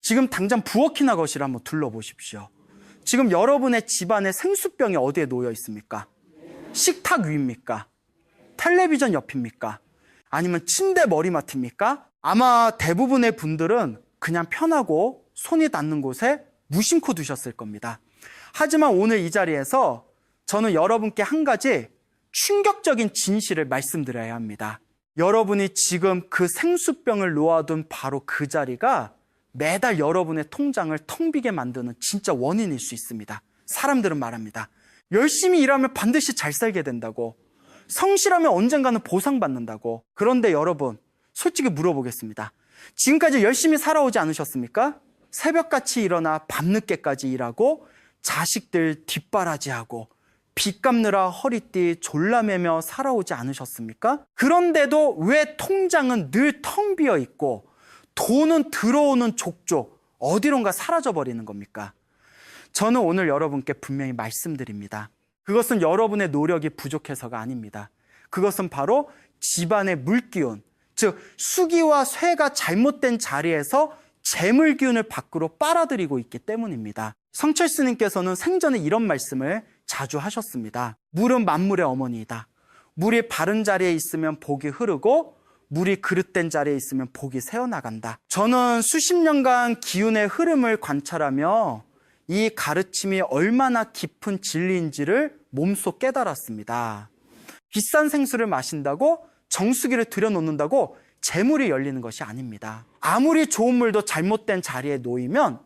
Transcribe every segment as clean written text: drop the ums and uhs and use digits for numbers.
지금 당장 부엌이나 거실을 한번 둘러보십시오. 지금 여러분의 집안에 생수병이 어디에 놓여 있습니까? 식탁 위입니까? 텔레비전 옆입니까? 아니면 침대 머리맡입니까? 아마 대부분의 분들은 그냥 편하고 손이 닿는 곳에 무심코 두셨을 겁니다. 하지만 오늘 이 자리에서 저는 여러분께 한 가지 충격적인 진실을 말씀드려야 합니다. 여러분이 지금 그 생수병을 놓아둔 바로 그 자리가 매달 여러분의 통장을 텅 비게 만드는 진짜 원인일 수 있습니다. 사람들은 말합니다. 열심히 일하면 반드시 잘 살게 된다고, 성실하면 언젠가는 보상받는다고. 그런데 여러분, 솔직히 물어보겠습니다. 지금까지 열심히 살아오지 않으셨습니까? 새벽같이 일어나 밤늦게까지 일하고 자식들 뒷바라지하고 빚 갚느라 허리띠 졸라매며 살아오지 않으셨습니까? 그런데도 왜 통장은 늘 텅 비어 있고 돈은 들어오는 족족 어디론가 사라져버리는 겁니까? 저는 오늘 여러분께 분명히 말씀드립니다. 그것은 여러분의 노력이 부족해서가 아닙니다. 그것은 바로 집안의 물기운, 즉 수기와 쇠가 잘못된 자리에서 재물기운을 밖으로 빨아들이고 있기 때문입니다. 성철 스님께서는 생전에 이런 말씀을 자주 하셨습니다. 물은 만물의 어머니이다. 물이 바른 자리에 있으면 복이 흐르고 물이 그릇된 자리에 있으면 복이 새어나간다. 저는 수십 년간 기운의 흐름을 관찰하며 이 가르침이 얼마나 깊은 진리인지를 몸소 깨달았습니다. 비싼 생수를 마신다고 정수기를 들여놓는다고 재물이 열리는 것이 아닙니다. 아무리 좋은 물도 잘못된 자리에 놓이면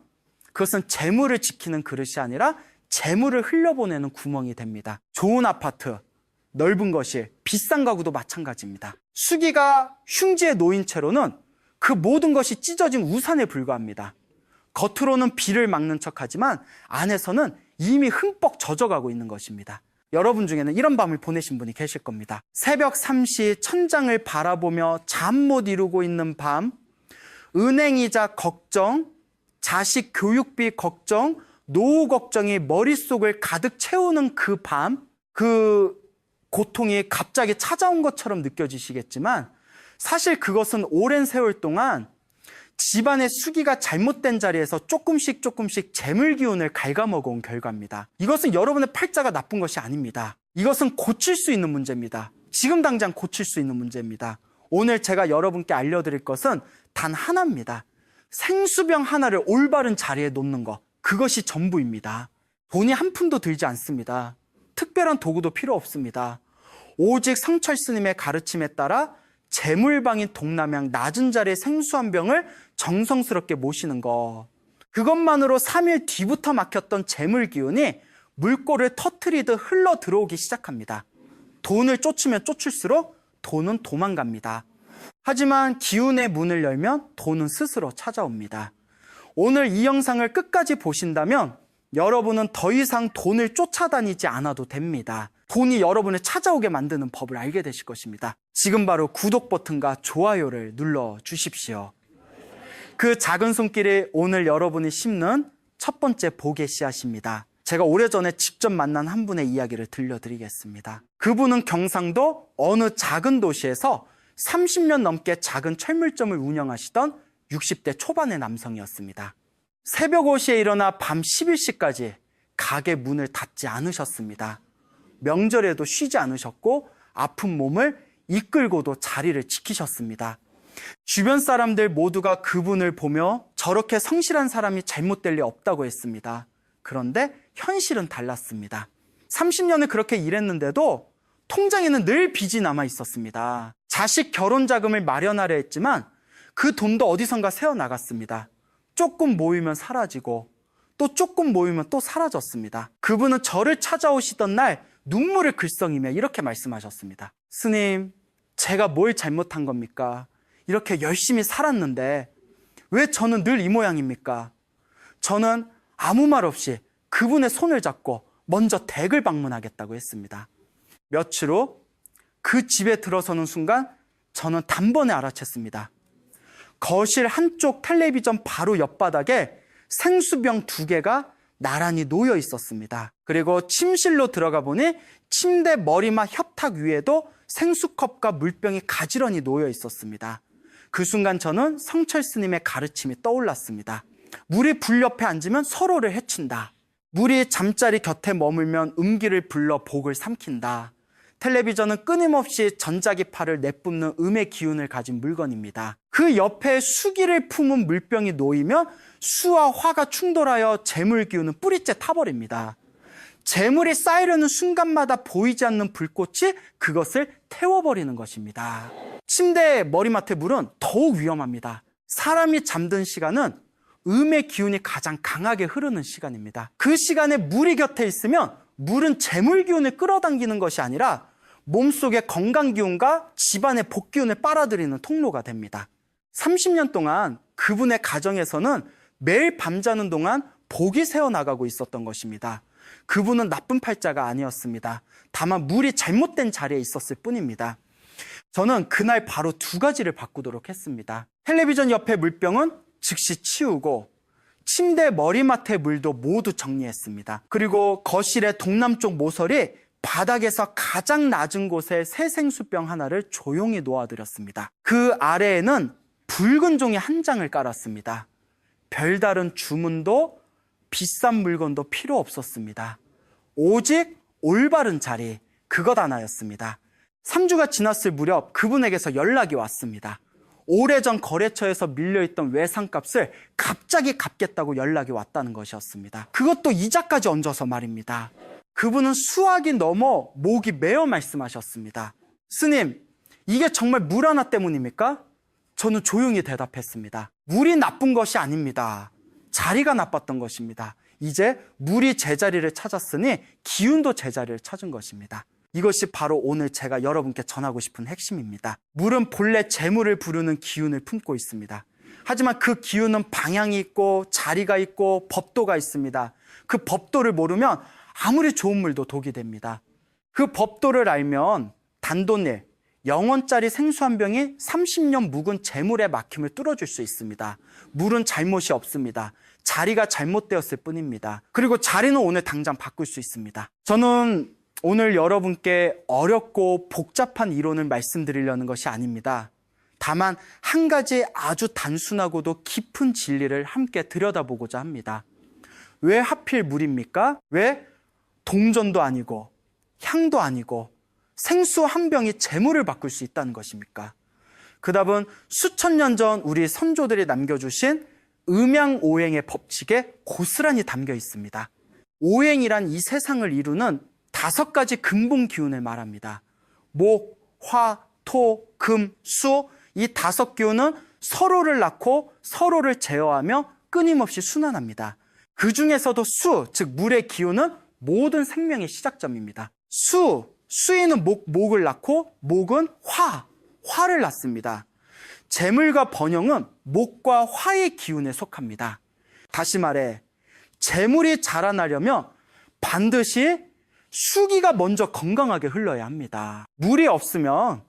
그것은 재물을 지키는 그릇이 아니라 재물을 흘려보내는 구멍이 됩니다. 좋은 아파트, 넓은 거실, 비싼 가구도 마찬가지입니다. 수기가 흉지에 놓인 채로는 그 모든 것이 찢어진 우산에 불과합니다. 겉으로는 비를 막는 척하지만 안에서는 이미 흠뻑 젖어가고 있는 것입니다. 여러분 중에는 이런 밤을 보내신 분이 계실 겁니다. 새벽 3시 천장을 바라보며 잠 못 이루고 있는 밤, 은행이자 걱정, 자식 교육비 걱정, 노후 걱정이 머릿속을 가득 채우는 그 밤, 그 고통이 갑자기 찾아온 것처럼 느껴지시겠지만 사실 그것은 오랜 세월 동안 집안의 수기가 잘못된 자리에서 조금씩 재물 기운을 갉아먹어온 결과입니다. 이것은 여러분의 팔자가 나쁜 것이 아닙니다. 이것은 고칠 수 있는 문제입니다. 지금 당장 고칠 수 있는 문제입니다. 오늘 제가 여러분께 알려드릴 것은 단 하나입니다. 생수병 하나를 올바른 자리에 놓는 것, 그것이 전부입니다. 돈이 한 푼도 들지 않습니다. 특별한 도구도 필요 없습니다. 오직 성철 스님의 가르침에 따라 재물방인 동남향 낮은 자리에 생수 한 병을 정성스럽게 모시는 것, 그것만으로 3일 뒤부터 막혔던 재물 기운이 물꼬를 터트리듯 흘러 들어오기 시작합니다. 돈을 쫓으면 쫓을수록 돈은 도망갑니다. 하지만 기운의 문을 열면 돈은 스스로 찾아옵니다. 오늘 이 영상을 끝까지 보신다면 여러분은 더 이상 돈을 쫓아다니지 않아도 됩니다. 돈이 여러분을 찾아오게 만드는 법을 알게 되실 것입니다. 지금 바로 구독 버튼과 좋아요를 눌러 주십시오. 그 작은 손길이 오늘 여러분이 심는 첫 번째 복의 씨앗입니다. 제가 오래전에 직접 만난 한 분의 이야기를 들려드리겠습니다. 그분은 경상도 어느 작은 도시에서 30년 넘게 작은 철물점을 운영하시던 60대 초반의 남성이었습니다. 새벽 5시에 일어나 밤 11시까지 가게 문을 닫지 않으셨습니다. 명절에도 쉬지 않으셨고 아픈 몸을 이끌고도 자리를 지키셨습니다. 주변 사람들 모두가 그분을 보며 저렇게 성실한 사람이 잘못될 리 없다고 했습니다. 그런데 현실은 달랐습니다. 30년을 그렇게 일했는데도 통장에는 늘 빚이 남아 있었습니다. 자식 결혼 자금을 마련하려 했지만 그 돈도 어디선가 새어나갔습니다. 조금 모이면 사라지고 또 조금 모이면 또 사라졌습니다. 그분은 저를 찾아오시던 날 눈물을 글썽이며 이렇게 말씀하셨습니다. 스님, 제가 뭘 잘못한 겁니까? 이렇게 열심히 살았는데 왜 저는 늘 이 모양입니까? 저는 아무 말 없이 그분의 손을 잡고 먼저 댁을 방문하겠다고 했습니다. 며칠 후 그 집에 들어서는 순간 저는 단번에 알아챘습니다. 거실 한쪽 텔레비전 바로 옆바닥에 생수병 2개가 나란히 놓여 있었습니다. 그리고 침실로 들어가 보니 침대 머리맡 협탁 위에도 생수컵과 물병이 가지런히 놓여 있었습니다. 그 순간 저는 성철 스님의 가르침이 떠올랐습니다. 물이 불 옆에 앉으면 서로를 해친다. 물이 잠자리 곁에 머물면 음기를 불러 복을 삼킨다. 텔레비전은 끊임없이 전자기파를 내뿜는 음의 기운을 가진 물건입니다. 그 옆에 수기를 품은 물병이 놓이면 수와 화가 충돌하여 재물 기운은 뿌리째 타버립니다. 재물이 쌓이려는 순간마다 보이지 않는 불꽃이 그것을 태워버리는 것입니다. 침대의 머리맡의 물은 더욱 위험합니다. 사람이 잠든 시간은 음의 기운이 가장 강하게 흐르는 시간입니다. 그 시간에 물이 곁에 있으면 물은 재물 기운을 끌어당기는 것이 아니라 몸속의 건강 기운과 집안의 복 기운을 빨아들이는 통로가 됩니다. 30년 동안 그분의 가정에서는 매일 밤자는 동안 복이 새어나가고 있었던 것입니다. 그분은 나쁜 팔자가 아니었습니다. 다만 물이 잘못된 자리에 있었을 뿐입니다. 저는 그날 바로 두 가지를 바꾸도록 했습니다. 텔레비전 옆에 물병은 즉시 치우고 침대 머리맡의 물도 모두 정리했습니다. 그리고 거실의 동남쪽 모서리 바닥에서 가장 낮은 곳에 새 생수병 하나를 조용히 놓아드렸습니다. 그 아래에는 붉은 종이 한 장을 깔았습니다. 별다른 주문도 비싼 물건도 필요 없었습니다. 오직 올바른 자리, 그것 하나였습니다. 3주가 지났을 무렵 그분에게서 연락이 왔습니다. 오래전 거래처에서 밀려있던 외상값을 갑자기 갚겠다고 연락이 왔다는 것이었습니다. 그것도 이자까지 얹어서 말입니다. 그분은 수학이 넘어 목이 메어 말씀하셨습니다. 스님, 이게 정말 물 하나 때문입니까? 저는 조용히 대답했습니다. 물이 나쁜 것이 아닙니다. 자리가 나빴던 것입니다. 이제 물이 제자리를 찾았으니 기운도 제자리를 찾은 것입니다. 이것이 바로 오늘 제가 여러분께 전하고 싶은 핵심입니다. 물은 본래 재물을 부르는 기운을 품고 있습니다. 하지만 그 기운은 방향이 있고 자리가 있고 법도가 있습니다. 그 법도를 모르면 아무리 좋은 물도 독이 됩니다. 그 법도를 알면 단돈일, 영원짜리 생수 한 병이 30년 묵은 재물의 막힘을 뚫어줄 수 있습니다. 물은 잘못이 없습니다. 자리가 잘못되었을 뿐입니다. 그리고 자리는 오늘 당장 바꿀 수 있습니다. 저는 오늘 여러분께 어렵고 복잡한 이론을 말씀드리려는 것이 아닙니다. 다만 한 가지 아주 단순하고도 깊은 진리를 함께 들여다보고자 합니다. 왜 하필 물입니까? 왜 동전도 아니고 향도 아니고 생수 한 병이 재물을 바꿀 수 있다는 것입니까? 그 답은 수천 년 전 우리 선조들이 남겨주신 음양오행의 법칙에 고스란히 담겨 있습니다. 오행이란 이 세상을 이루는 5가지 근본 기운을 말합니다. 목, 화, 토, 금, 수, 이 5 기운은 서로를 낳고 서로를 제어하며 끊임없이 순환합니다. 그 중에서도 수, 즉 물의 기운은 모든 생명의 시작점입니다. 수인은 목을 낳고 목은 화를 낳습니다. 재물과 번영은 목과 화의 기운에 속합니다. 다시 말해 재물이 자라나려면 반드시 수기가 먼저 건강하게 흘러야 합니다. 물이 없으면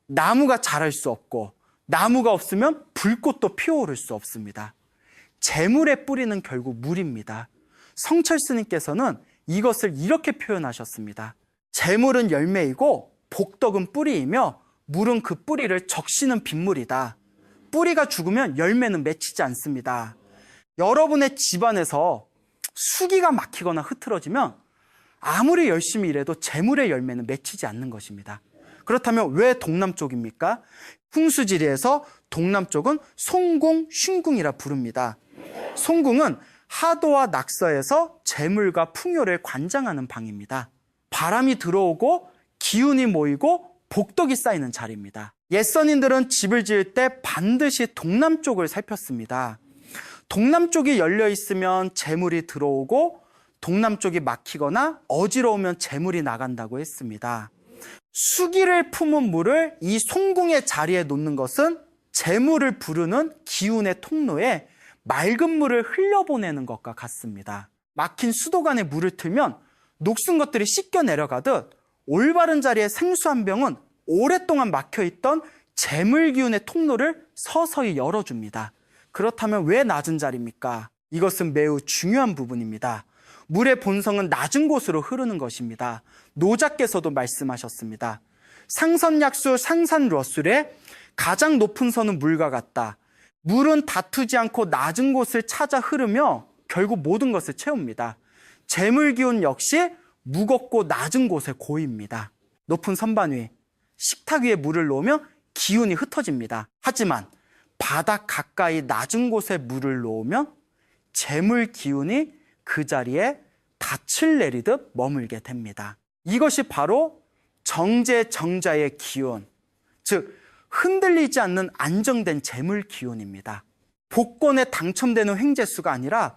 나무가 자랄 수 없고 나무가 없으면 불꽃도 피어오를 수 없습니다. 재물의 뿌리는 결국 물입니다. 성철 스님께서는 이것을 이렇게 표현하셨습니다. 재물은 열매이고 복덕은 뿌리이며 물은 그 뿌리를 적시는 빗물이다. 뿌리가 죽으면 열매는 맺히지 않습니다. 여러분의 집안에서 수기가 막히거나 흐트러지면 아무리 열심히 일해도 재물의 열매는 맺히지 않는 것입니다. 그렇다면 왜 동남쪽입니까? 풍수지리에서 동남쪽은 송궁, 슌궁이라 부릅니다. 송궁은 하도와 낙서에서 재물과 풍요를 관장하는 방입니다. 바람이 들어오고 기운이 모이고 복덕이 쌓이는 자리입니다. 옛선인들은 집을 지을 때 반드시 동남쪽을 살폈습니다. 동남쪽이 열려 있으면 재물이 들어오고 동남쪽이 막히거나 어지러우면 재물이 나간다고 했습니다. 수기를 품은 물을 이 송궁의 자리에 놓는 것은 재물을 부르는 기운의 통로에 맑은 물을 흘려보내는 것과 같습니다. 막힌 수도관에 물을 틀면 녹슨 것들이 씻겨 내려가듯 올바른 자리에 생수 한 병은 오랫동안 막혀있던 재물 기운의 통로를 서서히 열어줍니다. 그렇다면 왜 낮은 자리입니까? 이것은 매우 중요한 부분입니다. 물의 본성은 낮은 곳으로 흐르는 것입니다. 노자께서도 말씀하셨습니다. 상선약수 상산러술에 가장 높은 선은 물과 같다. 물은 다투지 않고 낮은 곳을 찾아 흐르며 결국 모든 것을 채웁니다. 재물 기운 역시 무겁고 낮은 곳에 고입니다. 높은 선반 위, 식탁 위에 물을 놓으면 기운이 흩어집니다. 하지만 바닥 가까이 낮은 곳에 물을 놓으면 재물 기운이 그 자리에 닻을 내리듯 머물게 됩니다. 이것이 바로 정제정자의 기운, 즉 흔들리지 않는 안정된 재물 기운입니다. 복권에 당첨되는 횡재수가 아니라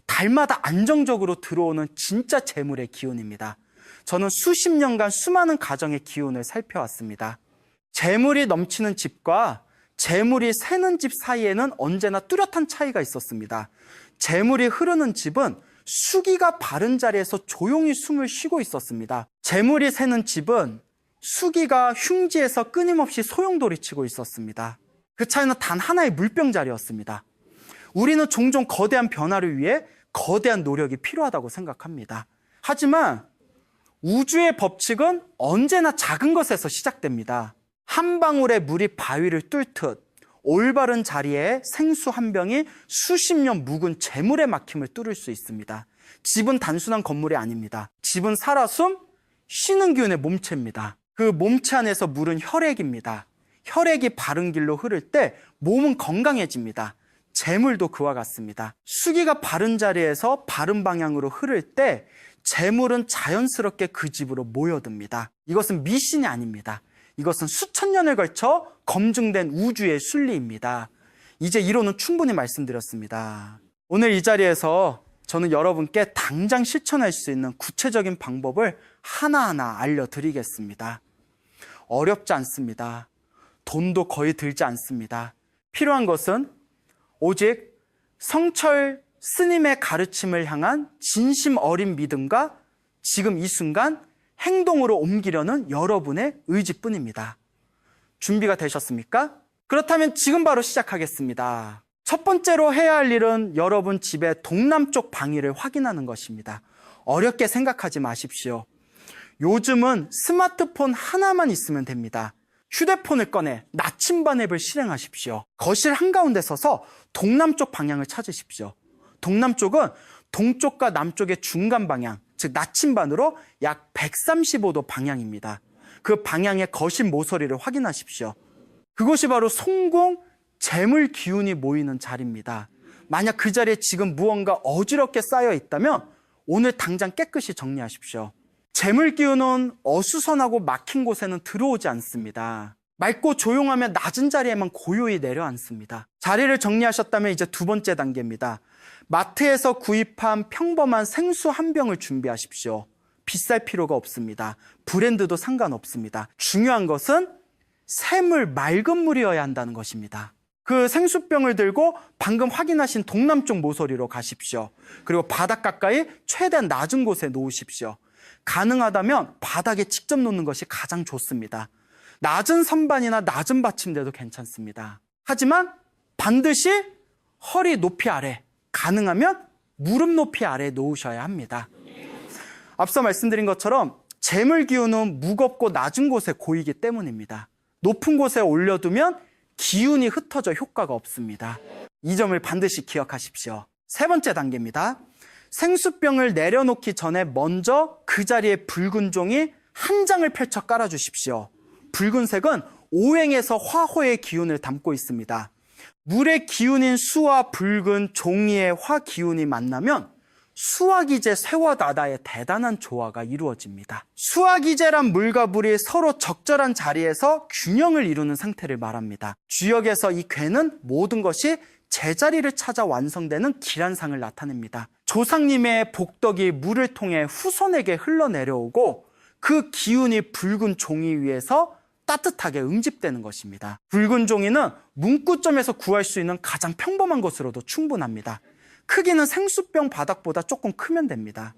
달마다 안정적으로 들어오는 진짜 재물의 기운입니다. 저는 수십 년간 수많은 가정의 기운을 살펴왔습니다. 재물이 넘치는 집과 재물이 새는 집 사이에는 언제나 뚜렷한 차이가 있었습니다. 재물이 흐르는 집은 수기가 바른 자리에서 조용히 숨을 쉬고 있었습니다. 재물이 새는 집은 수기가 흉지에서 끊임없이 소용돌이치고 있었습니다. 그 차이는 단 하나의 물병자리였습니다. 우리는 종종 거대한 변화를 위해 거대한 노력이 필요하다고 생각합니다. 하지만 우주의 법칙은 언제나 작은 것에서 시작됩니다. 한 방울의 물이 바위를 뚫듯 올바른 자리에 생수 한 병이 수십 년 묵은 재물의 막힘을 뚫을 수 있습니다. 집은 단순한 건물이 아닙니다. 집은 살아숨, 쉬는 기운의 몸체입니다. 그 몸체 안에서 물은 혈액입니다. 혈액이 바른 길로 흐를 때 몸은 건강해집니다. 재물도 그와 같습니다. 수기가 바른 자리에서 바른 방향으로 흐를 때 재물은 자연스럽게 그 집으로 모여듭니다. 이것은 미신이 아닙니다. 이것은 수천 년을 걸쳐 검증된 우주의 순리입니다. 이제 이론은 충분히 말씀드렸습니다. 오늘 이 자리에서 저는 여러분께 당장 실천할 수 있는 구체적인 방법을 하나하나 알려드리겠습니다. 어렵지 않습니다. 돈도 거의 들지 않습니다. 필요한 것은 오직 성철 스님의 가르침을 향한 진심 어린 믿음과 지금 이 순간 행동으로 옮기려는 여러분의 의지뿐입니다. 준비가 되셨습니까? 그렇다면 지금 바로 시작하겠습니다. 첫 번째로 해야 할 일은 여러분 집의 동남쪽 방위를 확인하는 것입니다. 어렵게 생각하지 마십시오. 요즘은 스마트폰 하나만 있으면 됩니다. 휴대폰을 꺼내 나침반 앱을 실행하십시오. 거실 한가운데 서서 동남쪽 방향을 찾으십시오. 동남쪽은 동쪽과 남쪽의 중간 방향, 즉 나침반으로 약 135도 방향입니다. 그 방향의 거실 모서리를 확인하십시오. 그것이 바로 송공, 재물 기운이 모이는 자리입니다. 만약 그 자리에 지금 무언가 어지럽게 쌓여 있다면 오늘 당장 깨끗이 정리하십시오. 재물 기운은 어수선하고 막힌 곳에는 들어오지 않습니다. 맑고 조용하면 낮은 자리에만 고요히 내려앉습니다. 자리를 정리하셨다면 이제 두 번째 단계입니다. 마트에서 구입한 평범한 생수 한 병을 준비하십시오. 비쌀 필요가 없습니다. 브랜드도 상관없습니다. 중요한 것은 샘물, 맑은 물이어야 한다는 것입니다. 그 생수병을 들고 방금 확인하신 동남쪽 모서리로 가십시오. 그리고 바닥 가까이 최대한 낮은 곳에 놓으십시오. 가능하다면 바닥에 직접 놓는 것이 가장 좋습니다. 낮은 선반이나 낮은 받침대도 괜찮습니다. 하지만 반드시 허리 높이 아래, 가능하면 무릎 높이 아래에 놓으셔야 합니다. 앞서 말씀드린 것처럼 재물 기운은 무겁고 낮은 곳에 고이기 때문입니다. 높은 곳에 올려두면 기운이 흩어져 효과가 없습니다. 이 점을 반드시 기억하십시오. 세 번째 단계입니다. 생수병을 내려놓기 전에 먼저 그 자리에 붉은 종이 한 장을 펼쳐 깔아주십시오. 붉은색은 오행에서 화호의 기운을 담고 있습니다. 물의 기운인 수와 붉은 종이의 화 기운이 만나면 수화기제 쇠와 나다의 대단한 조화가 이루어집니다. 수화기제란 물과 불이 서로 적절한 자리에서 균형을 이루는 상태를 말합니다. 주역에서 이 괴는 모든 것이 제자리를 찾아 완성되는 기란상을 나타냅니다. 조상님의 복덕이 물을 통해 후손에게 흘러내려오고 그 기운이 붉은 종이 위에서 따뜻하게 응집되는 것입니다. 붉은 종이는 문구점에서 구할 수 있는 가장 평범한 것으로도 충분합니다. 크기는 생수병 바닥보다 조금 크면 됩니다.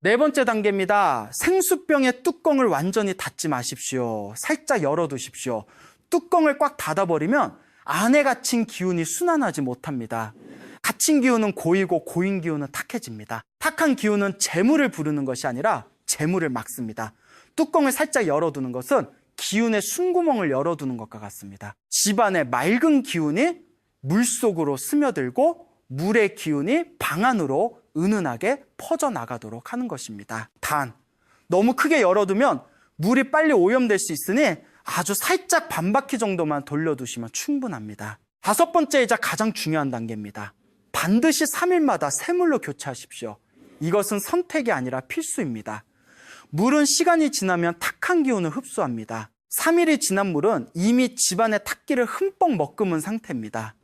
네 번째 단계입니다. 생수병의 뚜껑을 완전히 닫지 마십시오. 살짝 열어두십시오. 뚜껑을 꽉 닫아버리면 안에 갇힌 기운이 순환하지 못합니다. 갇힌 기운은 고이고 고인 기운은 탁해집니다. 탁한 기운은 재물을 부르는 것이 아니라 재물을 막습니다. 뚜껑을 살짝 열어두는 것은 기운의 숨구멍을 열어두는 것과 같습니다. 집안에 맑은 기운이 물속으로 스며들고 물의 기운이 방 안으로 은은하게 퍼져나가도록 하는 것입니다. 단, 너무 크게 열어두면 물이 빨리 오염될 수 있으니 아주 살짝 반 바퀴 정도만 돌려두시면 충분합니다. 5번째이자 가장 중요한 단계입니다. 반드시 3일마다 새물로 교체하십시오. 이것은 선택이 아니라 필수입니다. 물은 시간이 지나면 탁한 기운을 흡수합니다. 3일이 지난 물은 이미 집안의 탁기를 흠뻑 머금은 상태입니다.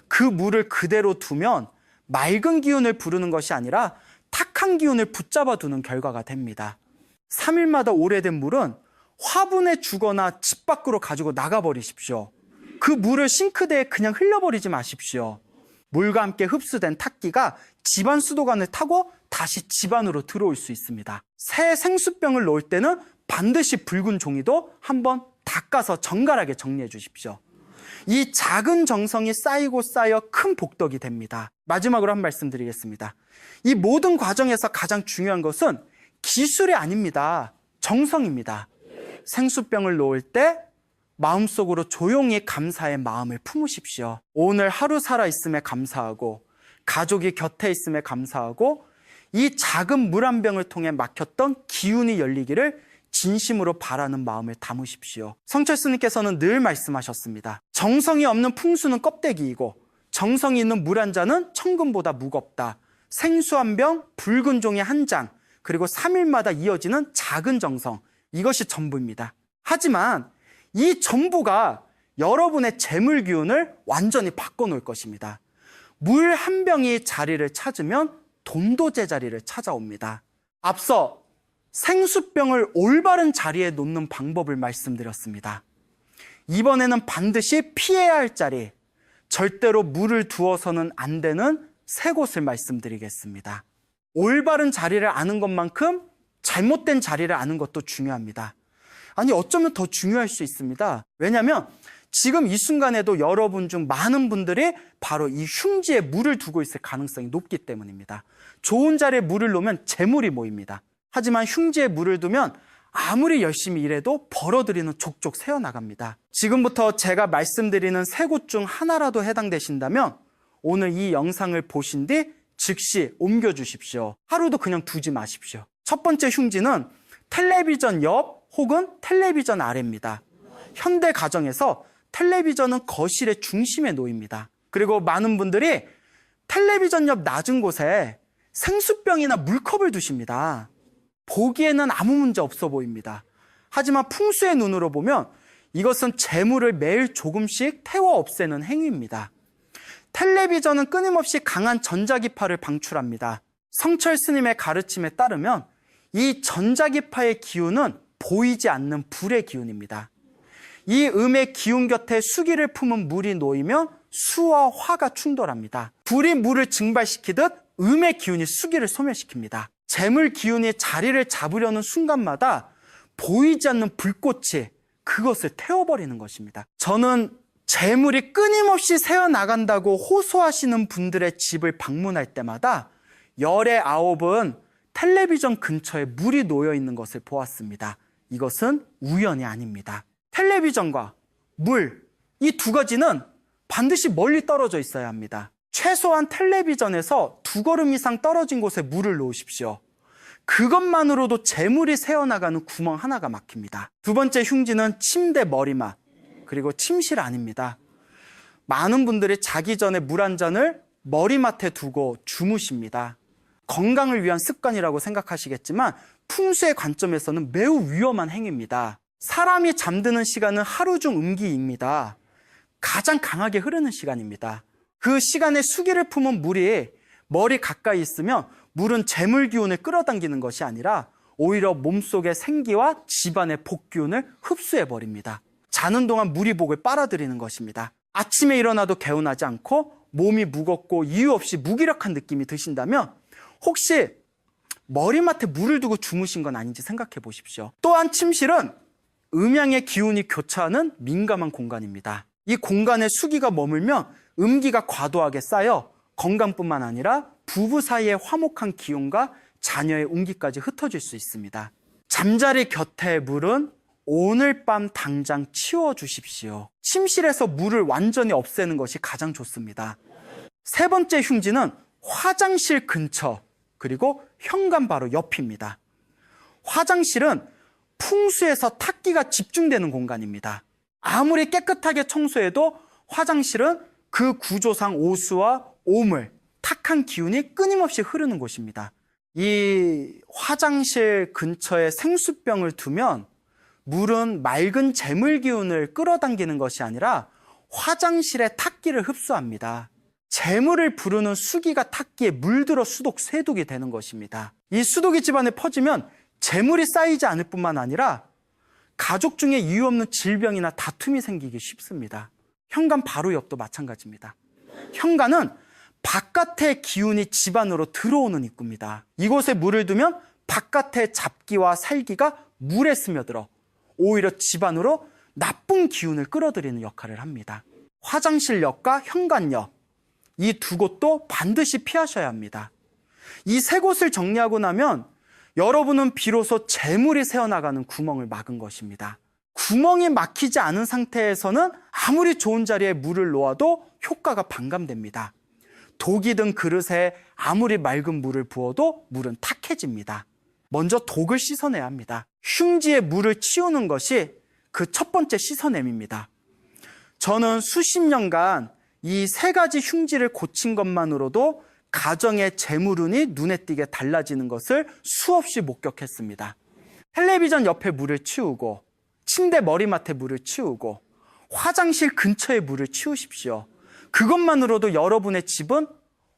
그 물을 그대로 두면 맑은 기운을 부르는 것이 아니라 탁한 기운을 붙잡아 두는 결과가 됩니다. 3일마다 오래된 물은 화분에 주거나 집 밖으로 가지고 나가버리십시오. 그 물을 싱크대에 그냥 흘려버리지 마십시오. 물과 함께 흡수된 탁기가 집안 수도관을 타고 다시 집 안으로 들어올 수 있습니다. 새 생수병을 놓을 때는 반드시 붉은 종이도 한번 닦아서 정갈하게 정리해 주십시오. 이 작은 정성이 쌓이고 쌓여 큰 복덕이 됩니다. 마지막으로 한 말씀 드리겠습니다. 이 모든 과정에서 가장 중요한 것은 기술이 아닙니다. 정성입니다. 생수병을 놓을 때 마음속으로 조용히 감사의 마음을 품으십시오. 오늘 하루 살아있음에 감사하고 가족이 곁에 있음에 감사하고 이 작은 물 한 병을 통해 막혔던 기운이 열리기를 진심으로 바라는 마음을 담으십시오. 성철 스님께서는 늘 말씀하셨습니다. 정성이 없는 풍수는 껍데기이고 정성이 있는 물 한 잔은 천금보다 무겁다. 생수 한 병, 붉은 종이 한 장, 그리고 3일마다 이어지는 작은 정성, 이것이 전부입니다. 하지만 이 전부가 여러분의 재물 기운을 완전히 바꿔놓을 것입니다. 물 한 병이 자리를 찾으면 돈도 제자리를 찾아옵니다. 앞서 생수병을 올바른 자리에 놓는 방법을 말씀드렸습니다. 이번에는 반드시 피해야 할 자리, 절대로 물을 두어서는 안 되는 세 곳을 말씀드리겠습니다. 올바른 자리를 아는 것만큼 잘못된 자리를 아는 것도 중요합니다. 아니, 어쩌면 더 중요할 수 있습니다. 왜냐하면 지금 이 순간에도 여러분 중 많은 분들이 바로 이 흉지에 물을 두고 있을 가능성이 높기 때문입니다. 좋은 자리에 물을 놓으면 재물이 모입니다. 하지만 흉지에 물을 두면 아무리 열심히 일해도 벌어들이는 족족 새어나갑니다. 지금부터 제가 말씀드리는 세 곳 중 하나라도 해당되신다면 오늘 이 영상을 보신 뒤 즉시 옮겨주십시오. 하루도 그냥 두지 마십시오. 첫 번째 흉지는 텔레비전 옆 혹은 텔레비전 아래입니다. 현대 가정에서 텔레비전은 거실의 중심에 놓입니다. 그리고 많은 분들이 텔레비전 옆 낮은 곳에 생수병이나 물컵을 두십니다. 보기에는 아무 문제 없어 보입니다. 하지만 풍수의 눈으로 보면 이것은 재물을 매일 조금씩 태워 없애는 행위입니다. 텔레비전은 끊임없이 강한 전자기파를 방출합니다. 성철 스님의 가르침에 따르면 이 전자기파의 기운은 보이지 않는 불의 기운입니다. 이 음의 기운 곁에 수기를 품은 물이 놓이면 수와 화가 충돌합니다. 불이 물을 증발시키듯 음의 기운이 수기를 소멸시킵니다. 재물 기운이 자리를 잡으려는 순간마다 보이지 않는 불꽃이 그것을 태워버리는 것입니다. 저는 재물이 끊임없이 새어나간다고 호소하시는 분들의 집을 방문할 때마다 열의 9은 텔레비전 근처에 물이 놓여 있는 것을 보았습니다. 이것은 우연이 아닙니다. 텔레비전과 물, 이 두 가지는 반드시 멀리 떨어져 있어야 합니다. 최소한 텔레비전에서 2걸음 이상 떨어진 곳에 물을 놓으십시오. 그것만으로도 재물이 새어나가는 구멍 하나가 막힙니다. 두 번째 흉지는 침대 머리맡, 그리고 침실 안입니다. 많은 분들이 자기 전에 물 한 잔을 머리맡에 두고 주무십니다. 건강을 위한 습관이라고 생각하시겠지만 풍수의 관점에서는 매우 위험한 행위입니다. 사람이 잠드는 시간은 하루 중 음기입니다. 가장 강하게 흐르는 시간입니다. 그 시간에 수기를 품은 물이 머리 가까이 있으면 물은 재물 기운을 끌어당기는 것이 아니라 오히려 몸속의 생기와 집안의 복 기운을 흡수해버립니다. 자는 동안 물이 복을 빨아들이는 것입니다. 아침에 일어나도 개운하지 않고 몸이 무겁고 이유 없이 무기력한 느낌이 드신다면 혹시 머리맡에 물을 두고 주무신 건 아닌지 생각해 보십시오. 또한 침실은 음양의 기운이 교차하는 민감한 공간입니다. 이 공간에 수기가 머물면 음기가 과도하게 쌓여 건강뿐만 아니라 부부 사이의 화목한 기운과 자녀의 운기까지 흩어질 수 있습니다. 잠자리 곁의 물은 오늘 밤 당장 치워주십시오. 침실에서 물을 완전히 없애는 것이 가장 좋습니다. 세 번째 흉지는 화장실 근처, 그리고 현관 바로 옆입니다. 화장실은 풍수에서 탁기가 집중되는 공간입니다. 아무리 깨끗하게 청소해도 화장실은 그 구조상 오수와 오물, 탁한 기운이 끊임없이 흐르는 곳입니다. 이 화장실 근처에 생수병을 두면 물은 맑은 재물 기운을 끌어당기는 것이 아니라 화장실의 탁기를 흡수합니다. 재물을 부르는 수기가 탁기에 물들어 수독, 쇄독이 되는 것입니다. 이 수독이 집안에 퍼지면 재물이 쌓이지 않을 뿐만 아니라 가족 중에 이유 없는 질병이나 다툼이 생기기 쉽습니다. 현관 바로 옆도 마찬가지입니다. 현관은 바깥의 기운이 집안으로 들어오는 입구입니다. 이곳에 물을 두면 바깥의 잡기와 살기가 물에 스며들어 오히려 집안으로 나쁜 기운을 끌어들이는 역할을 합니다. 화장실역과 현관역, 이 두 곳도 반드시 피하셔야 합니다. 이 세 곳을 정리하고 나면 여러분은 비로소 재물이 새어나가는 구멍을 막은 것입니다. 구멍이 막히지 않은 상태에서는 아무리 좋은 자리에 물을 놓아도 효과가 반감됩니다. 독이 든 그릇에 아무리 맑은 물을 부어도 물은 탁해집니다. 먼저 독을 씻어내야 합니다. 흉지에 물을 치우는 것이 그 첫 번째 씻어냄입니다. 저는 수십 년간 이 세 가지 흉지를 고친 것만으로도 가정의 재물운이 눈에 띄게 달라지는 것을 수없이 목격했습니다. 텔레비전 옆에 물을 치우고, 침대 머리맡에 물을 치우고, 화장실 근처에 물을 치우십시오. 그것만으로도 여러분의 집은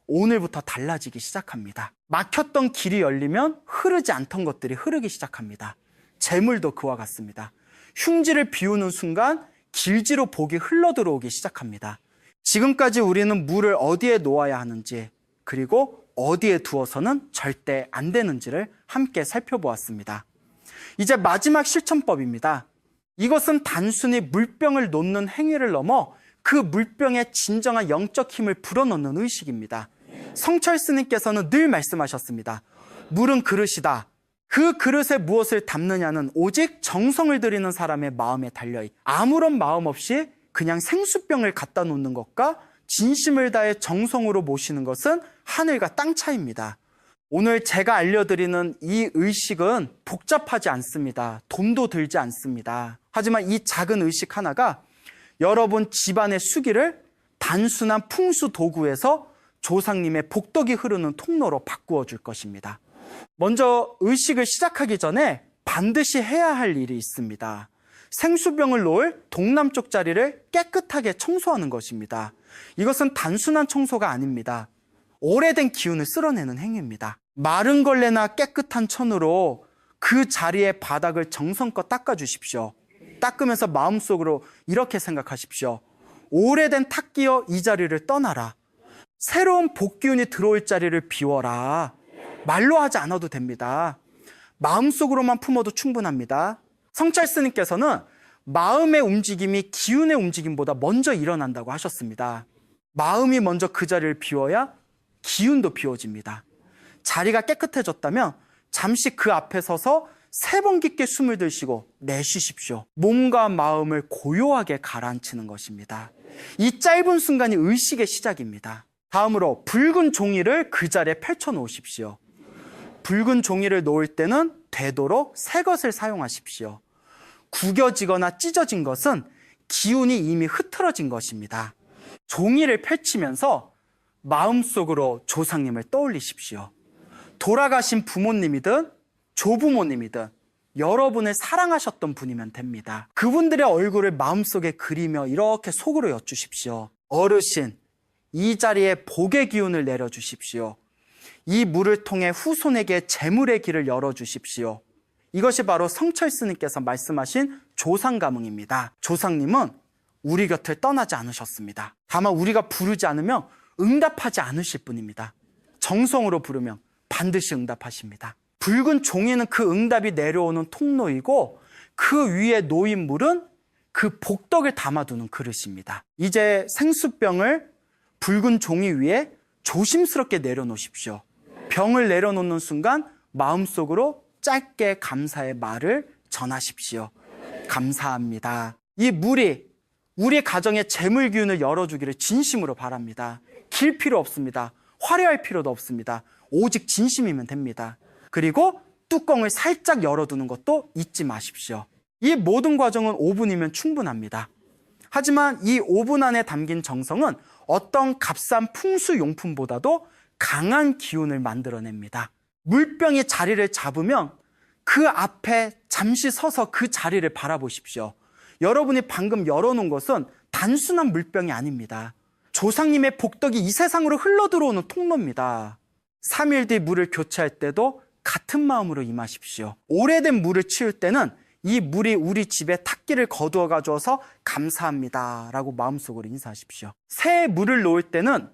오늘부터 달라지기 시작합니다. 막혔던 길이 열리면 흐르지 않던 것들이 흐르기 시작합니다. 재물도 그와 같습니다. 흉지를 비우는 순간 길지로 복이 흘러들어오기 시작합니다. 지금까지 우리는 물을 어디에 놓아야 하는지, 그리고 어디에 두어서는 절대 안 되는지를 함께 살펴보았습니다. 이제 마지막 실천법입니다. 이것은 단순히 물병을 놓는 행위를 넘어 그 물병에 진정한 영적 힘을 불어넣는 의식입니다. 성철 스님께서는 늘 말씀하셨습니다. 물은 그릇이다. 그 그릇에 무엇을 담느냐는 오직 정성을 들이는 사람의 마음에 달려있다. 아무런 마음 없이 그냥 생수병을 갖다 놓는 것과 진심을 다해 정성으로 모시는 것은 하늘과 땅 차이입니다. 오늘 제가 알려드리는 이 의식은 복잡하지 않습니다. 돈도 들지 않습니다. 하지만 이 작은 의식 하나가 여러분 집안의 수기를 단순한 풍수 도구에서 조상님의 복덕이 흐르는 통로로 바꾸어 줄 것입니다. 먼저 의식을 시작하기 전에 반드시 해야 할 일이 있습니다. 생수병을 놓을 동남쪽 자리를 깨끗하게 청소하는 것입니다. 이것은 단순한 청소가 아닙니다. 오래된 기운을 쓸어내는 행위입니다. 마른 걸레나 깨끗한 천으로 그 자리의 바닥을 정성껏 닦아주십시오. 닦으면서 마음속으로 이렇게 생각하십시오. 오래된 탁기여 이 자리를 떠나라. 새로운 복기운이 들어올 자리를 비워라. 말로 하지 않아도 됩니다. 마음속으로만 품어도 충분합니다. 성찰 스님께서는 마음의 움직임이 기운의 움직임보다 먼저 일어난다고 하셨습니다. 마음이 먼저 그 자리를 비워야 기운도 비워집니다. 자리가 깨끗해졌다면 잠시 그 앞에 서서 3번 깊게 숨을 들이쉬고 내쉬십시오. 몸과 마음을 고요하게 가라앉히는 것입니다. 이 짧은 순간이 의식의 시작입니다. 다음으로 붉은 종이를 그 자리에 펼쳐 놓으십시오. 붉은 종이를 놓을 때는 되도록 새 것을 사용하십시오. 구겨지거나 찢어진 것은 기운이 이미 흐트러진 것입니다. 종이를 펼치면서 마음속으로 조상님을 떠올리십시오. 돌아가신 부모님이든 조부모님이든 여러분을 사랑하셨던 분이면 됩니다. 그분들의 얼굴을 마음속에 그리며 이렇게 속으로 여쭈십시오. 어르신, 이 자리에 복의 기운을 내려주십시오. 이 물을 통해 후손에게 재물의 길을 열어주십시오. 이것이 바로 성철 스님께서 말씀하신 조상 가문입니다. 조상님은 우리 곁을 떠나지 않으셨습니다. 다만 우리가 부르지 않으면 응답하지 않으실 분입니다. 정성으로 부르면 반드시 응답하십니다. 붉은 종이는 그 응답이 내려오는 통로이고 그 위에 놓인 물은 그 복덕을 담아두는 그릇입니다. 이제 생수병을 붉은 종이 위에 조심스럽게 내려놓으십시오. 병을 내려놓는 순간 마음속으로 짧게 감사의 말을 전하십시오. 감사합니다. 이 물이 우리 가정의 재물 기운을 열어주기를 진심으로 바랍니다. 길 필요 없습니다. 화려할 필요도 없습니다. 오직 진심이면 됩니다. 그리고 뚜껑을 살짝 열어두는 것도 잊지 마십시오. 이 모든 과정은 5분이면 충분합니다. 하지만 이 5분 안에 담긴 정성은 어떤 값싼 풍수용품보다도 강한 기운을 만들어냅니다. 물병이 자리를 잡으면 그 앞에 잠시 서서 그 자리를 바라보십시오. 여러분이 방금 열어놓은 것은 단순한 물병이 아닙니다. 조상님의 복덕이 이 세상으로 흘러들어오는 통로입니다. 3일 뒤 물을 교체할 때도 같은 마음으로 임하십시오. 오래된 물을 치울 때는 이 물이 우리 집에 탁기를 거두어 가져와서 감사합니다 라고 마음속으로 인사하십시오. 새 물을 놓을 때는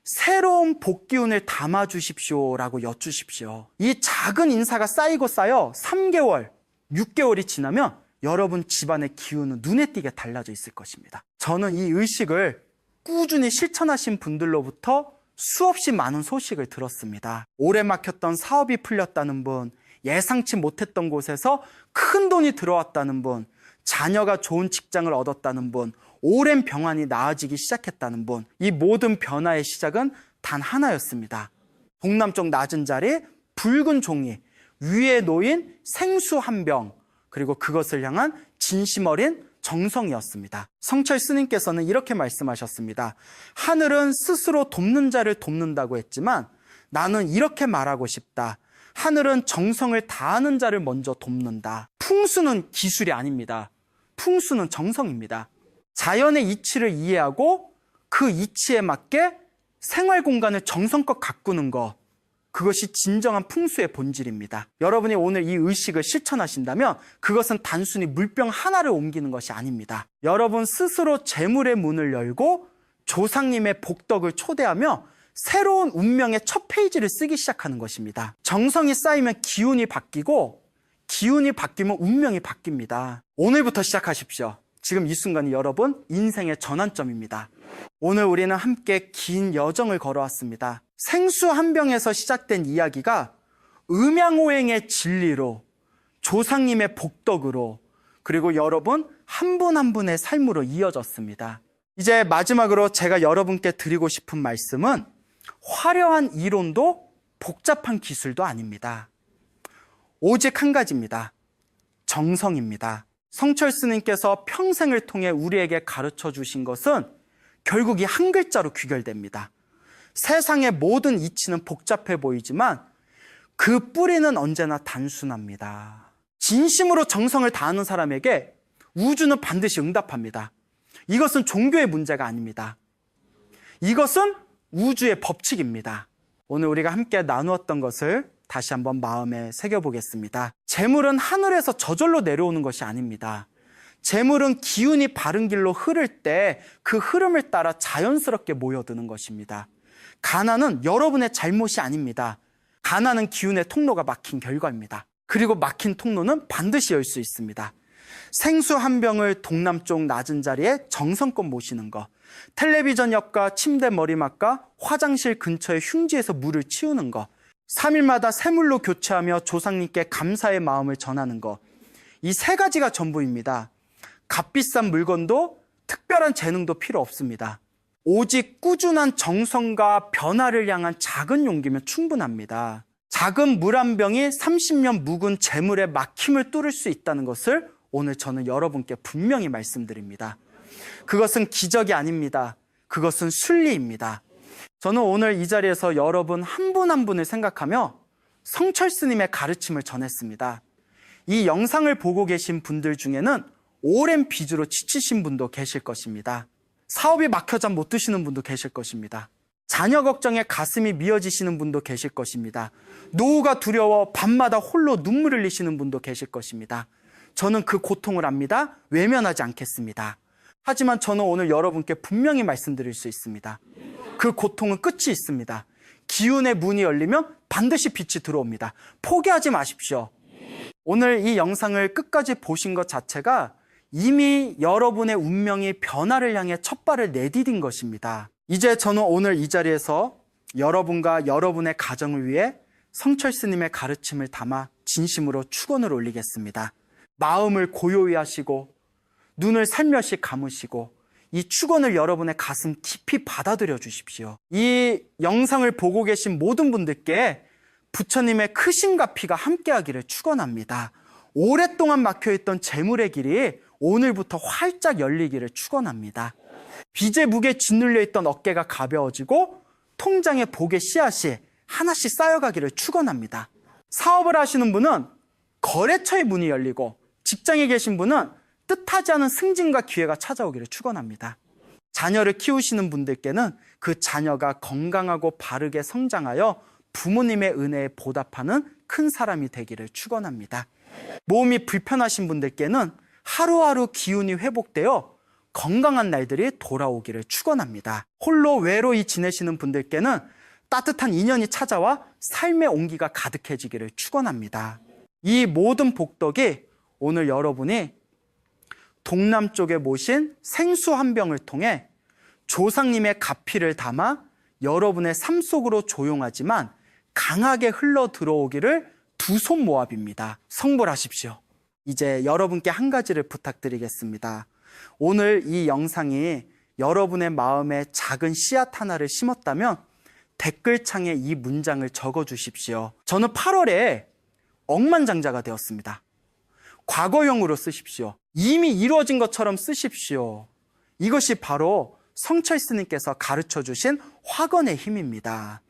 새로운 복기운을 담아주십시오 라고 여쭈십시오. 이 작은 인사가 쌓이고 쌓여 3개월, 6개월이 지나면 여러분 집안의 기운은 눈에 띄게 달라져 있을 것입니다. 저는 이 의식을 꾸준히 실천하신 분들로부터 수없이 많은 소식을 들었습니다. 오래 막혔던 사업이 풀렸다는 분, 예상치 못했던 곳에서 큰 돈이 들어왔다는 분, 자녀가 좋은 직장을 얻었다는 분, 오랜 병환이 나아지기 시작했다는 분, 이 모든 변화의 시작은 단 하나였습니다. 동남쪽 낮은 자리, 붉은 종이, 위에 놓인 생수 한 병, 그리고 그것을 향한 진심 어린 정성이었습니다. 성철 스님께서는 이렇게 말씀하셨습니다. 하늘은 스스로 돕는 자를 돕는다고 했지만 나는 이렇게 말하고 싶다. 하늘은 정성을 다하는 자를 먼저 돕는다. 풍수는 기술이 아닙니다. 풍수는 정성입니다. 자연의 이치를 이해하고 그 이치에 맞게 생활 공간을 정성껏 가꾸는 것, 그것이 진정한 풍수의 본질입니다. 여러분이 오늘 이 의식을 실천하신다면 그것은 단순히 물병 하나를 옮기는 것이 아닙니다. 여러분 스스로 재물의 문을 열고 조상님의 복덕을 초대하며 새로운 운명의 첫 페이지를 쓰기 시작하는 것입니다. 정성이 쌓이면 기운이 바뀌고 기운이 바뀌면 운명이 바뀝니다. 오늘부터 시작하십시오. 지금 이 순간이 여러분 인생의 전환점입니다. 오늘 우리는 함께 긴 여정을 걸어왔습니다. 생수 한 병에서 시작된 이야기가 음양오행의 진리로, 조상님의 복덕으로, 그리고 여러분 한 분 한 분의 삶으로 이어졌습니다. 이제 마지막으로 제가 여러분께 드리고 싶은 말씀은 화려한 이론도 복잡한 기술도 아닙니다. 오직 한 가지입니다. 정성입니다. 성철 스님께서 평생을 통해 우리에게 가르쳐 주신 것은 결국 이 한 글자로 귀결됩니다. 세상의 모든 이치는 복잡해 보이지만 그 뿌리는 언제나 단순합니다. 진심으로 정성을 다하는 사람에게 우주는 반드시 응답합니다. 이것은 종교의 문제가 아닙니다. 이것은 우주의 법칙입니다. 오늘 우리가 함께 나누었던 것을 다시 한번 마음에 새겨보겠습니다. 재물은 하늘에서 저절로 내려오는 것이 아닙니다. 재물은 기운이 바른 길로 흐를 때 그 흐름을 따라 자연스럽게 모여드는 것입니다. 가난은 여러분의 잘못이 아닙니다. 가난은 기운의 통로가 막힌 결과입니다. 그리고 막힌 통로는 반드시 열 수 있습니다. 생수 한 병을 동남쪽 낮은 자리에 정성껏 모시는 것, 텔레비전 옆과 침대 머리맡과 화장실 근처의 흉지에서 물을 치우는 것, 3일마다 새물로 교체하며 조상님께 감사의 마음을 전하는 것, 이 세 가지가 전부입니다. 값비싼 물건도 특별한 재능도 필요 없습니다. 오직 꾸준한 정성과 변화를 향한 작은 용기면 충분합니다. 작은 물 한 병이 30년 묵은 재물의 막힘을 뚫을 수 있다는 것을 오늘 저는 여러분께 분명히 말씀드립니다. 그것은 기적이 아닙니다. 그것은 순리입니다. 저는 오늘 이 자리에서 여러분 한 분 한 분을 생각하며 성철 스님의 가르침을 전했습니다. 이 영상을 보고 계신 분들 중에는 오랜 빚으로 지치신 분도 계실 것입니다. 사업이 막혀 잠 못 드시는 분도 계실 것입니다. 자녀 걱정에 가슴이 미어지시는 분도 계실 것입니다. 노후가 두려워 밤마다 홀로 눈물 흘리시는 분도 계실 것입니다. 저는 그 고통을 압니다. 외면하지 않겠습니다. 하지만 저는 오늘 여러분께 분명히 말씀드릴 수 있습니다. 그 고통은 끝이 있습니다. 기운의 문이 열리면 반드시 빛이 들어옵니다. 포기하지 마십시오. 오늘 이 영상을 끝까지 보신 것 자체가 이미 여러분의 운명이 변화를 향해 첫 발을 내디딘 것입니다. 이제 저는 오늘 이 자리에서 여러분과 여러분의 가정을 위해 성철 스님의 가르침을 담아 진심으로 축원을 올리겠습니다. 마음을 고요히 하시고 눈을 살며시 감으시고 이 축원을 여러분의 가슴 깊이 받아들여 주십시오. 이 영상을 보고 계신 모든 분들께 부처님의 크심과 피가 함께하기를 축원합니다. 오랫동안 막혀있던 재물의 길이 오늘부터 활짝 열리기를 축원합니다. 빚의 무게에 짓눌려 있던 어깨가 가벼워지고 통장에 복의 씨앗이 하나씩 쌓여가기를 축원합니다. 사업을 하시는 분은 거래처의 문이 열리고 직장에 계신 분은 뜻하지 않은 승진과 기회가 찾아오기를 축원합니다. 자녀를 키우시는 분들께는 그 자녀가 건강하고 바르게 성장하여 부모님의 은혜에 보답하는 큰 사람이 되기를 축원합니다. 몸이 불편하신 분들께는 하루하루 기운이 회복되어 건강한 날들이 돌아오기를 축원합니다. 홀로 외로이 지내시는 분들께는 따뜻한 인연이 찾아와 삶의 온기가 가득해지기를 축원합니다. 이 모든 복덕이 오늘 여러분이 동남쪽에 모신 생수 한 병을 통해 조상님의 가피를 담아 여러분의 삶 속으로 조용하지만 강하게 흘러 들어오기를 두 손 모압입니다. 성불하십시오. 이제 여러분께 한 가지를 부탁드리겠습니다. 오늘 이 영상이 여러분의 마음에 작은 씨앗 하나를 심었다면 댓글창에 이 문장을 적어주십시오. 저는 8월에 억만장자가 되었습니다. 과거형으로 쓰십시오. 이미 이루어진 것처럼 쓰십시오. 이것이 바로 성철 스님께서 가르쳐 주신 화건의 힘입니다.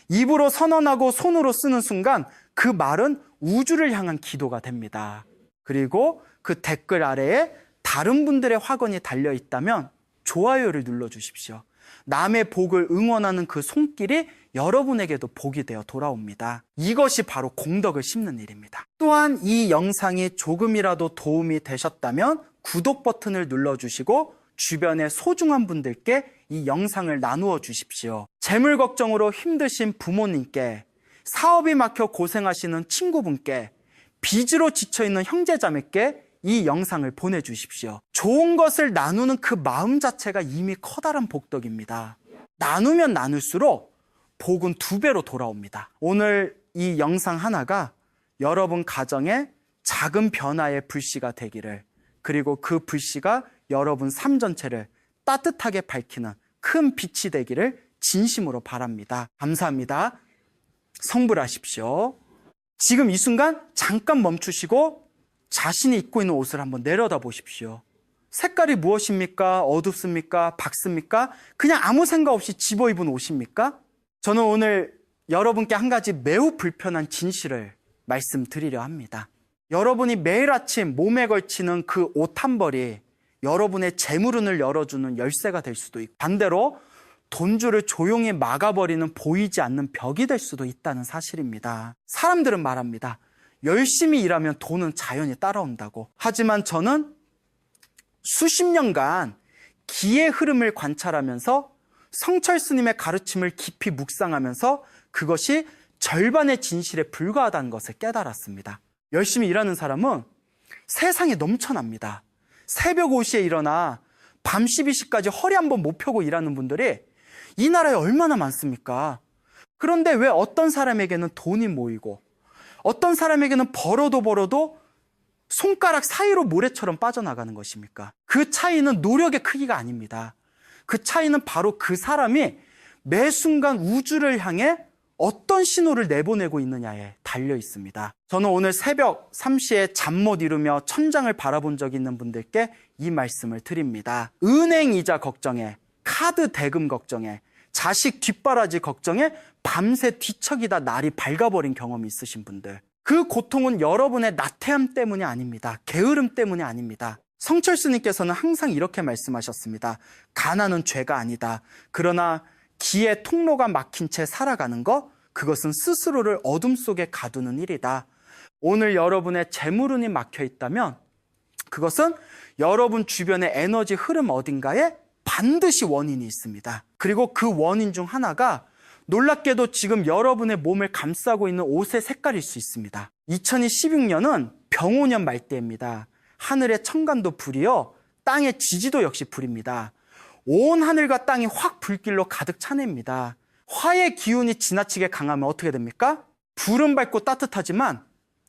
입으로 선언하고 손으로 쓰는 순간 그 말은 우주를 향한 기도가 됩니다. 그리고 그 댓글 아래에 다른 분들의 화건이 달려 있다면 좋아요를 눌러주십시오. 남의 복을 응원하는 그 손길이 여러분에게도 복이 되어 돌아옵니다. 이것이 바로 공덕을 심는 일입니다. 또한 이 영상이 조금이라도 도움이 되셨다면 구독 버튼을 눌러주시고 주변의 소중한 분들께 이 영상을 나누어 주십시오. 재물 걱정으로 힘드신 부모님께, 사업이 막혀 고생하시는 친구분께, 빚으로 지쳐있는 형제자매께 이 영상을 보내주십시오. 좋은 것을 나누는 그 마음 자체가 이미 커다란 복덕입니다. 나누면 나눌수록 복은 2배로 돌아옵니다. 오늘 이 영상 하나가 여러분 가정에 작은 변화의 불씨가 되기를, 그리고 그 불씨가 여러분 삶 전체를 따뜻하게 밝히는 큰 빛이 되기를 진심으로 바랍니다. 감사합니다. 성불하십시오. 지금 이 순간 잠깐 멈추시고 자신이 입고 있는 옷을 한번 내려다 보십시오. 색깔이 무엇입니까? 어둡습니까? 밝습니까? 그냥 아무 생각 없이 집어 입은 옷입니까? 저는 오늘 여러분께 한 가지 매우 불편한 진실을 말씀드리려 합니다. 여러분이 매일 아침 몸에 걸치는 그 옷 한 벌이 여러분의 재물운을 열어주는 열쇠가 될 수도 있고, 반대로 돈줄을 조용히 막아버리는 보이지 않는 벽이 될 수도 있다는 사실입니다. 사람들은 말합니다. 열심히 일하면 돈은 자연히 따라온다고. 하지만 저는 수십 년간 기의 흐름을 관찰하면서 성철 스님의 가르침을 깊이 묵상하면서 그것이 절반의 진실에 불과하다는 것을 깨달았습니다. 열심히 일하는 사람은 세상에 넘쳐납니다. 새벽 5시에 일어나 밤 12시까지 허리 한번 못 펴고 일하는 분들이 이 나라에 얼마나 많습니까? 그런데 왜 어떤 사람에게는 돈이 모이고 어떤 사람에게는 벌어도 손가락 사이로 모래처럼 빠져나가는 것입니까? 그 차이는 노력의 크기가 아닙니다. 그 차이는 바로 그 사람이 매 순간 우주를 향해 어떤 신호를 내보내고 있느냐에 달려 있습니다. 저는 오늘 새벽 3시에 잠 못 이루며 천장을 바라본 적이 있는 분들께 이 말씀을 드립니다. 은행 이자 걱정에, 카드 대금 걱정에, 자식 뒷바라지 걱정에 밤새 뒤척이다 날이 밝아버린 경험이 있으신 분들, 그 고통은 여러분의 나태함 때문이 아닙니다. 게으름 때문이 아닙니다. 성철 스님께서는 항상 이렇게 말씀하셨습니다. 가난은 죄가 아니다. 그러나 기의 통로가 막힌 채 살아가는 것, 그것은 스스로를 어둠 속에 가두는 일이다. 오늘 여러분의 재물운이 막혀 있다면 그것은 여러분 주변의 에너지 흐름 어딘가에 반드시 원인이 있습니다. 그리고 그 원인 중 하나가 놀랍게도 지금 여러분의 몸을 감싸고 있는 옷의 색깔일 수 있습니다. 2016년은 병오년 말대입니다. 하늘의 천간도 불이요, 땅의 지지도 역시 불입니다. 온 하늘과 땅이 확 불길로 가득 차냅니다. 화의 기운이 지나치게 강하면 어떻게 됩니까? 불은 밝고 따뜻하지만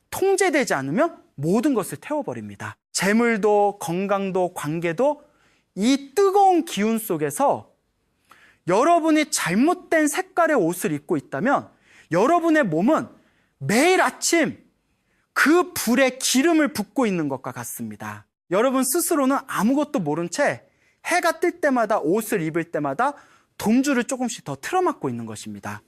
통제되지 않으면 모든 것을 태워버립니다. 재물도 건강도 관계도 이 뜨거운 기운 속에서 여러분이 잘못된 색깔의 옷을 입고 있다면 여러분의 몸은 매일 아침 그 불에 기름을 붓고 있는 것과 같습니다. 여러분 스스로는 아무것도 모른 채 해가 뜰 때마다 옷을 입을 때마다 동주를 조금씩 더 틀어막고 있는 것입니다.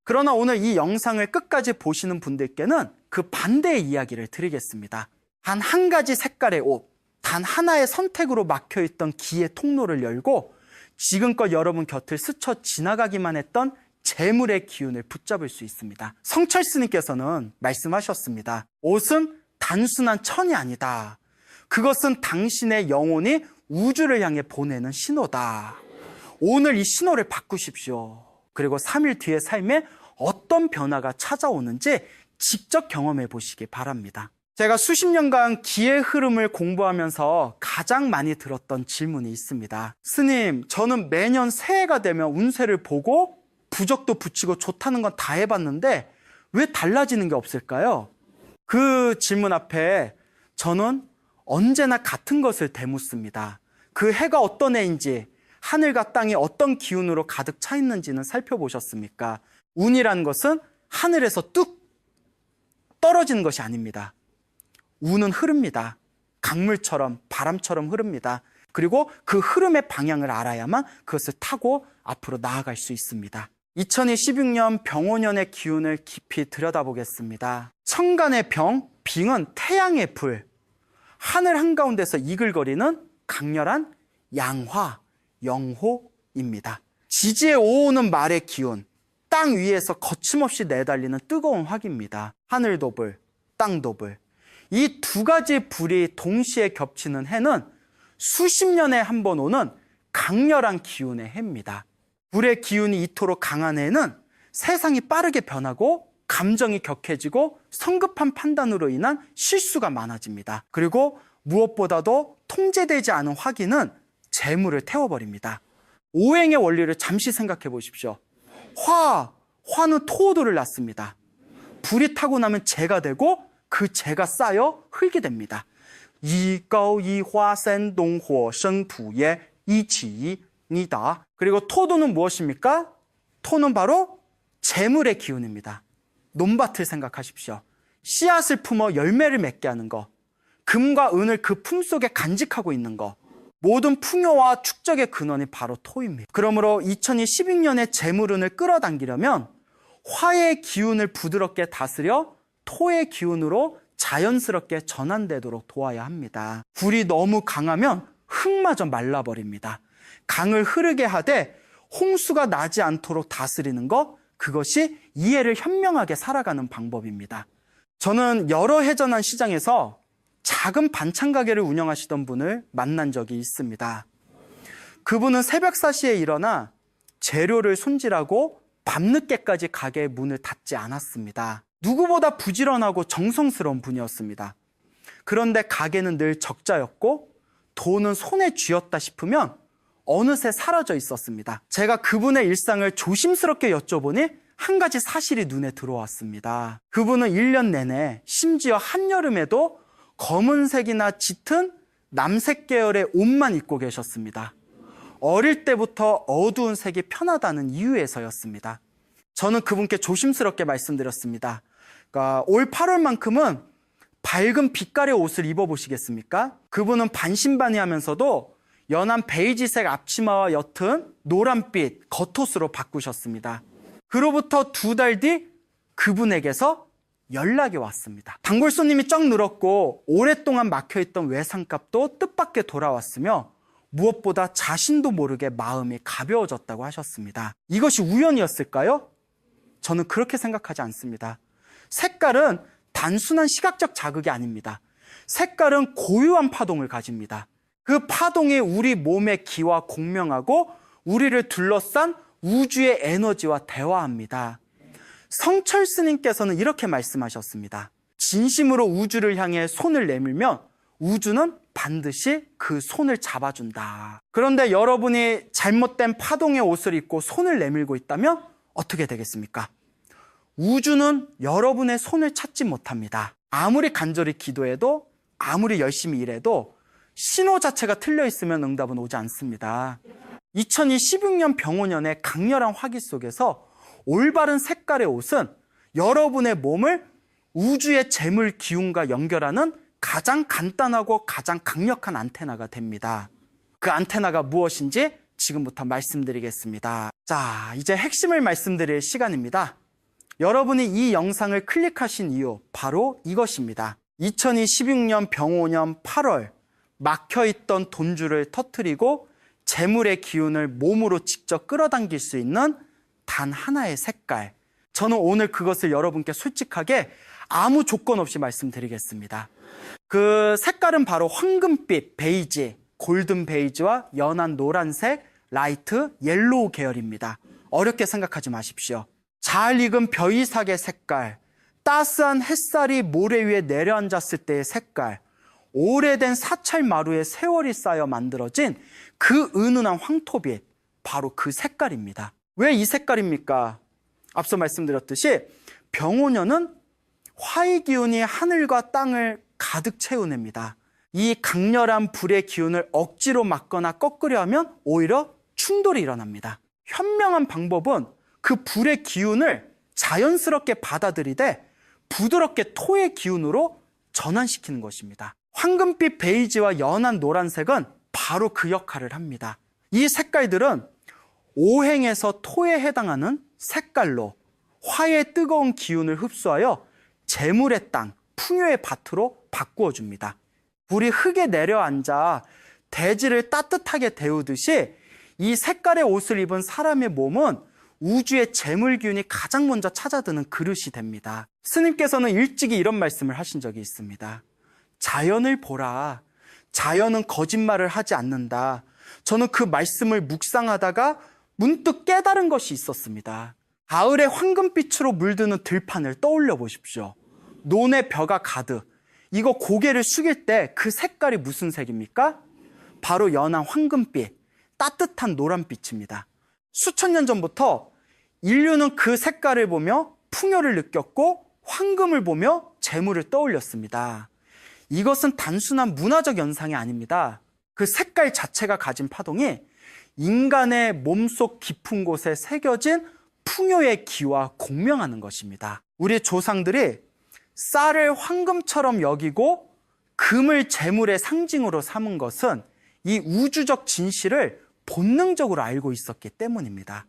그러나 오늘 이 영상을 끝까지 보시는 분들께는 그 반대의 이야기를 드리겠습니다. 단 한 가지 색깔의 옷, 단 하나의 선택으로 막혀있던 기의 통로를 열고 지금껏 여러분 곁을 스쳐 지나가기만 했던 재물의 기운을 붙잡을 수 있습니다. 성철 스님께서는 말씀하셨습니다. 옷은 단순한 천이 아니다. 그것은 당신의 영혼이 우주를 향해 보내는 신호다. 오늘 이 신호를 바꾸십시오. 그리고 3일 뒤의 삶에 어떤 변화가 찾아오는지 직접 경험해 보시기 바랍니다. 제가 수십 년간 기의 흐름을 공부하면서 가장 많이 들었던 질문이 있습니다. 스님, 저는 매년 새해가 되면 운세를 보고 부적도 붙이고 좋다는 건 다 해봤는데 왜 달라지는 게 없을까요? 그 질문 앞에 저는 언제나 같은 것을 되묻습니다. 그 해가 어떤 해인지, 하늘과 땅이 어떤 기운으로 가득 차 있는지는 살펴보셨습니까? 운이라는 것은 하늘에서 뚝 떨어지는 것이 아닙니다. 운은 흐릅니다. 강물처럼 바람처럼 흐릅니다. 그리고 그 흐름의 방향을 알아야만 그것을 타고 앞으로 나아갈 수 있습니다. 2016년 병오년의 기운을 깊이 들여다보겠습니다. 천간의 병, 빙은 태양의 불, 하늘 한가운데서 이글거리는 강렬한 양화, 영호입니다. 지지에 오오는 말의 기운, 땅 위에서 거침없이 내달리는 뜨거운 화기입니다. 하늘도불, 땅도불. 이 두 가지 불이 동시에 겹치는 해는 수십 년에 한 번 오는 강렬한 기운의 해입니다. 불의 기운이 이토록 강한 해는 세상이 빠르게 변하고 감정이 격해지고 성급한 판단으로 인한 실수가 많아집니다. 그리고 무엇보다도 통제되지 않은 화기는 재물을 태워버립니다. 오행의 원리를 잠시 생각해 보십시오. 화는 토호도를 낳습니다. 불이 타고 나면 재가 되고 그 재가 쌓여 흙이 됩니다. 이가이화센동호생土예 이치이니다. 그리고 토도는 무엇입니까? 토는 바로 재물의 기운입니다. 논밭을 생각하십시오. 씨앗을 품어 열매를 맺게 하는 것, 금과 은을 그 품 속에 간직하고 있는 것, 모든 풍요와 축적의 근원이 바로 토입니다. 그러므로 2012년의 재물운을 끌어당기려면 화의 기운을 부드럽게 다스려 토의 기운으로 자연스럽게 전환되도록 도와야 합니다. 불이 너무 강하면 흙마저 말라버립니다. 강을 흐르게 하되 홍수가 나지 않도록 다스리는 것, 그것이 이해를 현명하게 살아가는 방법입니다. 저는 여러 해전한 시장에서 작은 반찬 가게를 운영하시던 분을 만난 적이 있습니다. 그분은 새벽 4시에 일어나 재료를 손질하고 밤늦게까지 가게의 문을 닫지 않았습니다. 누구보다 부지런하고 정성스러운 분이었습니다. 그런데 가게는 늘 적자였고 돈은 손에 쥐었다 싶으면 어느새 사라져 있었습니다. 제가 그분의 일상을 조심스럽게 여쭤보니 한 가지 사실이 눈에 들어왔습니다. 그분은 1년 내내, 심지어 한여름에도 검은색이나 짙은 남색 계열의 옷만 입고 계셨습니다. 어릴 때부터 어두운 색이 편하다는 이유에서였습니다. 저는 그분께 조심스럽게 말씀드렸습니다. 그러니까 올 8월만큼은 밝은 빛깔의 옷을 입어보시겠습니까? 그분은 반신반의하면서도 연한 베이지색 앞치마와 옅은 노란빛 겉옷으로 바꾸셨습니다. 그로부터 2달 뒤 그분에게서 연락이 왔습니다. 단골 손님이 쩍 늘었고 오랫동안 막혀있던 외상값도 뜻밖의 돌아왔으며 무엇보다 자신도 모르게 마음이 가벼워졌다고 하셨습니다. 이것이 우연이었을까요? 저는 그렇게 생각하지 않습니다. 색깔은 단순한 시각적 자극이 아닙니다. 색깔은 고유한 파동을 가집니다. 그 파동이 우리 몸의 기와 공명하고 우리를 둘러싼 우주의 에너지와 대화합니다. 성철 스님께서는 이렇게 말씀하셨습니다. 진심으로 우주를 향해 손을 내밀면 우주는 반드시 그 손을 잡아준다. 그런데 여러분이 잘못된 파동의 옷을 입고 손을 내밀고 있다면 어떻게 되겠습니까? 우주는 여러분의 손을 찾지 못합니다. 아무리 간절히 기도해도 아무리 열심히 일해도 신호 자체가 틀려 있으면 응답은 오지 않습니다. 2016년 병오년의 강렬한 화기 속에서 올바른 색깔의 옷은 여러분의 몸을 우주의 재물 기운과 연결하는 가장 간단하고 가장 강력한 안테나가 됩니다. 그 안테나가 무엇인지 지금부터 말씀드리겠습니다. 자, 이제 핵심을 말씀드릴 시간입니다. 여러분이 이 영상을 클릭하신 이유 바로 이것입니다. 2016년 병오년 8월 막혀있던 돈줄을 터뜨리고 재물의 기운을 몸으로 직접 끌어당길 수 있는 단 하나의 색깔. 저는 오늘 그것을 여러분께 솔직하게 아무 조건 없이 말씀드리겠습니다. 그 색깔은 바로 황금빛, 베이지, 골든 베이지와 연한 노란색, 라이트, 옐로우 계열입니다. 어렵게 생각하지 마십시오. 잘 익은 벼이삭의 색깔, 따스한 햇살이 모래 위에 내려앉았을 때의 색깔, 오래된 사찰마루에 세월이 쌓여 만들어진 그 은은한 황토빛, 바로 그 색깔입니다. 왜 이 색깔입니까? 앞서 말씀드렸듯이 병오년은 화의 기운이 하늘과 땅을 가득 채우냅니다. 이 강렬한 불의 기운을 억지로 막거나 꺾으려 하면 오히려 충돌이 일어납니다. 현명한 방법은 그 불의 기운을 자연스럽게 받아들이되 부드럽게 토의 기운으로 전환시키는 것입니다. 황금빛 베이지와 연한 노란색은 바로 그 역할을 합니다. 이 색깔들은 오행에서 토에 해당하는 색깔로 화의 뜨거운 기운을 흡수하여 재물의 땅, 풍요의 밭으로 바꾸어 줍니다. 불이 흙에 내려앉아 대지를 따뜻하게 데우듯이 이 색깔의 옷을 입은 사람의 몸은 우주의 재물 기운이 가장 먼저 찾아드는 그릇이 됩니다. 스님께서는 일찍이 이런 말씀을 하신 적이 있습니다. 자연을 보라. 자연은 거짓말을 하지 않는다. 저는 그 말씀을 묵상하다가 문득 깨달은 것이 있었습니다. 가을에 황금빛으로 물드는 들판을 떠올려 보십시오. 논의 벼가 가득. 이거 고개를 숙일 때 그 색깔이 무슨 색입니까? 바로 연한 황금빛, 따뜻한 노란빛입니다. 수천 년 전부터 인류는 그 색깔을 보며 풍요를 느꼈고 황금을 보며 재물을 떠올렸습니다. 이것은 단순한 문화적 연상이 아닙니다. 그 색깔 자체가 가진 파동이 인간의 몸속 깊은 곳에 새겨진 풍요의 기와 공명하는 것입니다. 우리 조상들이 쌀을 황금처럼 여기고 금을 재물의 상징으로 삼은 것은 이 우주적 진실을 본능적으로 알고 있었기 때문입니다.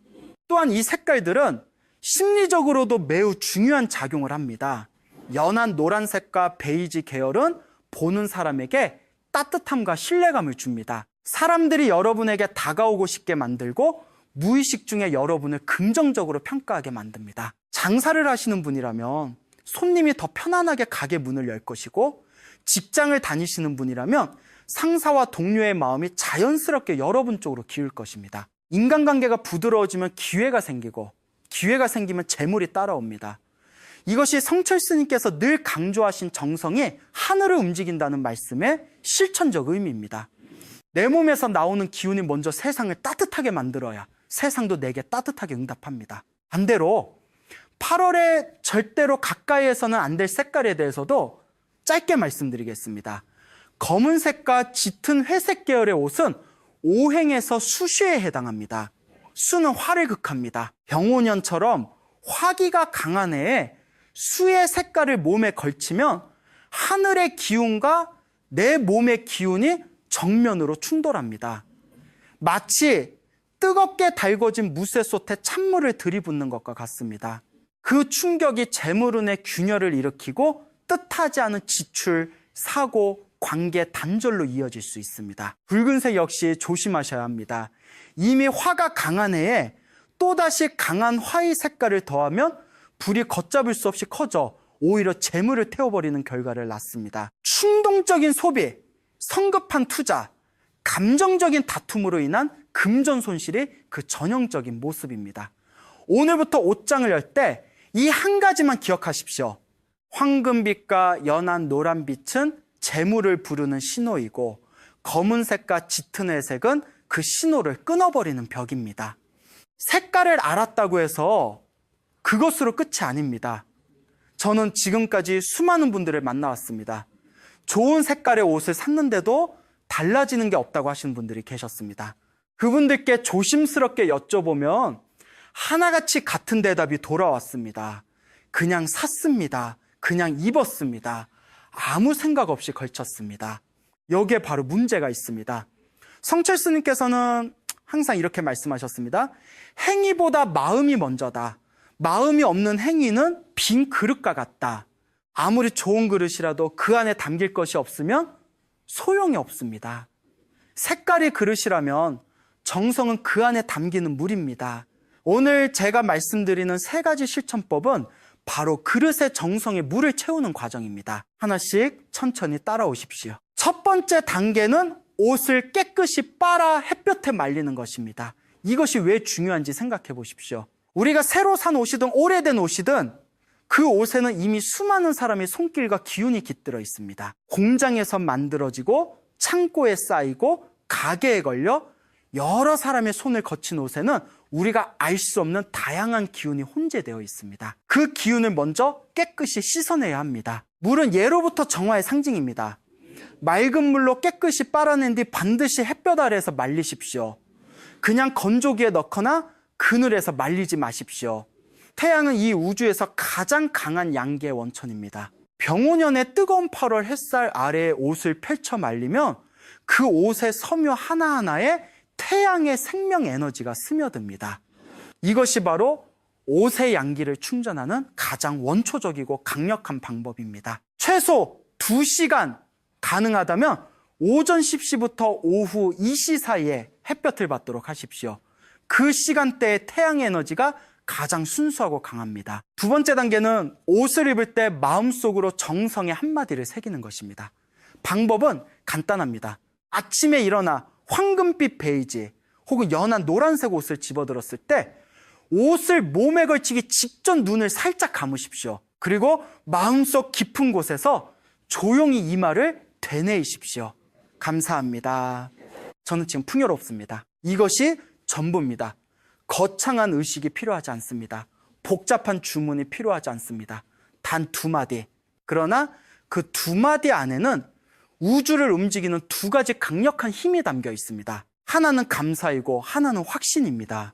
또한 이 색깔들은 심리적으로도 매우 중요한 작용을 합니다. 연한 노란색과 베이지 계열은 보는 사람에게 따뜻함과 신뢰감을 줍니다. 사람들이 여러분에게 다가오고 싶게 만들고 무의식 중에 여러분을 긍정적으로 평가하게 만듭니다. 장사를 하시는 분이라면 손님이 더 편안하게 가게 문을 열 것이고, 직장을 다니시는 분이라면 상사와 동료의 마음이 자연스럽게 여러분 쪽으로 기울 것입니다. 인간관계가 부드러워지면 기회가 생기고, 기회가 생기면 재물이 따라옵니다. 이것이 성철 스님께서 늘 강조하신 정성이 하늘을 움직인다는 말씀의 실천적 의미입니다. 내 몸에서 나오는 기운이 먼저 세상을 따뜻하게 만들어야 세상도 내게 따뜻하게 응답합니다. 반대로 8월에 절대로 가까이에서는 안 될 색깔에 대해서도 짧게 말씀드리겠습니다. 검은색과 짙은 회색 계열의 옷은 오행에서 수시에 해당합니다. 수는 화를 극합니다. 병오년처럼 화기가 강한 해에 수의 색깔을 몸에 걸치면 하늘의 기운과 내 몸의 기운이 정면으로 충돌합니다. 마치 뜨겁게 달궈진 무쇠솥에 찬물을 들이붓는 것과 같습니다. 그 충격이 재물운의 균열을 일으키고 뜻하지 않은 지출, 사고, 관계 단절로 이어질 수 있습니다. 붉은색 역시 조심하셔야 합니다. 이미 화가 강한 해에 또다시 강한 화의 색깔을 더하면 불이 걷잡을 수 없이 커져 오히려 재물을 태워버리는 결과를 낳습니다. 충동적인 소비, 성급한 투자, 감정적인 다툼으로 인한 금전 손실이 그 전형적인 모습입니다. 오늘부터 옷장을 열 때 이 한 가지만 기억하십시오. 황금빛과 연한 노란빛은 재물을 부르는 신호이고, 검은색과 짙은 회색은 그 신호를 끊어버리는 벽입니다. 색깔을 알았다고 해서 그것으로 끝이 아닙니다. 저는 지금까지 수많은 분들을 만나왔습니다. 좋은 색깔의 옷을 샀는데도 달라지는 게 없다고 하시는 분들이 계셨습니다. 그분들께 조심스럽게 여쭤보면 하나같이 같은 대답이 돌아왔습니다. 그냥 샀습니다. 그냥 입었습니다. 아무 생각 없이 걸쳤습니다. 여기에 바로 문제가 있습니다. 성철스님께서는 항상 이렇게 말씀하셨습니다. 행위보다 마음이 먼저다. 마음이 없는 행위는 빈 그릇과 같다. 아무리 좋은 그릇이라도 그 안에 담길 것이 없으면 소용이 없습니다. 색깔이 그릇이라면 정성은 그 안에 담기는 물입니다. 오늘 제가 말씀드리는 3가지 실천법은 바로 그릇의 정성에 물을 채우는 과정입니다. 하나씩 천천히 따라오십시오. 첫 번째 단계는 옷을 깨끗이 빨아 햇볕에 말리는 것입니다. 이것이 왜 중요한지 생각해 보십시오. 우리가 새로 산 옷이든 오래된 옷이든 그 옷에는 이미 수많은 사람의 손길과 기운이 깃들어 있습니다. 공장에서 만들어지고 창고에 쌓이고 가게에 걸려 여러 사람의 손을 거친 옷에는 우리가 알 수 없는 다양한 기운이 혼재되어 있습니다. 그 기운을 먼저 깨끗이 씻어내야 합니다. 물은 예로부터 정화의 상징입니다. 맑은 물로 깨끗이 빨아낸 뒤 반드시 햇볕 아래에서 말리십시오. 그냥 건조기에 넣거나 그늘에서 말리지 마십시오. 태양은 이 우주에서 가장 강한 양계의 원천입니다. 병오년의 뜨거운 8월 햇살 아래에 옷을 펼쳐 말리면 그 옷의 섬유 하나하나에 태양의 생명 에너지가 스며듭니다. 이것이 바로 옷의 양기를 충전하는 가장 원초적이고 강력한 방법입니다. 최소 2시간, 가능하다면 오전 10시부터 오후 2시 사이에 햇볕을 받도록 하십시오. 그 시간대에 태양의 에너지가 가장 순수하고 강합니다. 2번째 단계는 옷을 입을 때 마음속으로 정성의 한마디를 새기는 것입니다. 방법은 간단합니다. 아침에 일어나 황금빛 베이지 혹은 연한 노란색 옷을 집어들었을 때 옷을 몸에 걸치기 직전 눈을 살짝 감으십시오. 그리고 마음속 깊은 곳에서 조용히 이 말을 되뇌이십시오. 감사합니다. 저는 지금 풍요롭습니다. 이것이 전부입니다. 거창한 의식이 필요하지 않습니다. 복잡한 주문이 필요하지 않습니다. 단 2마디. 그러나 그 2마디 안에는 우주를 움직이는 2가지 강력한 힘이 담겨 있습니다. 하나는 감사이고 하나는 확신입니다.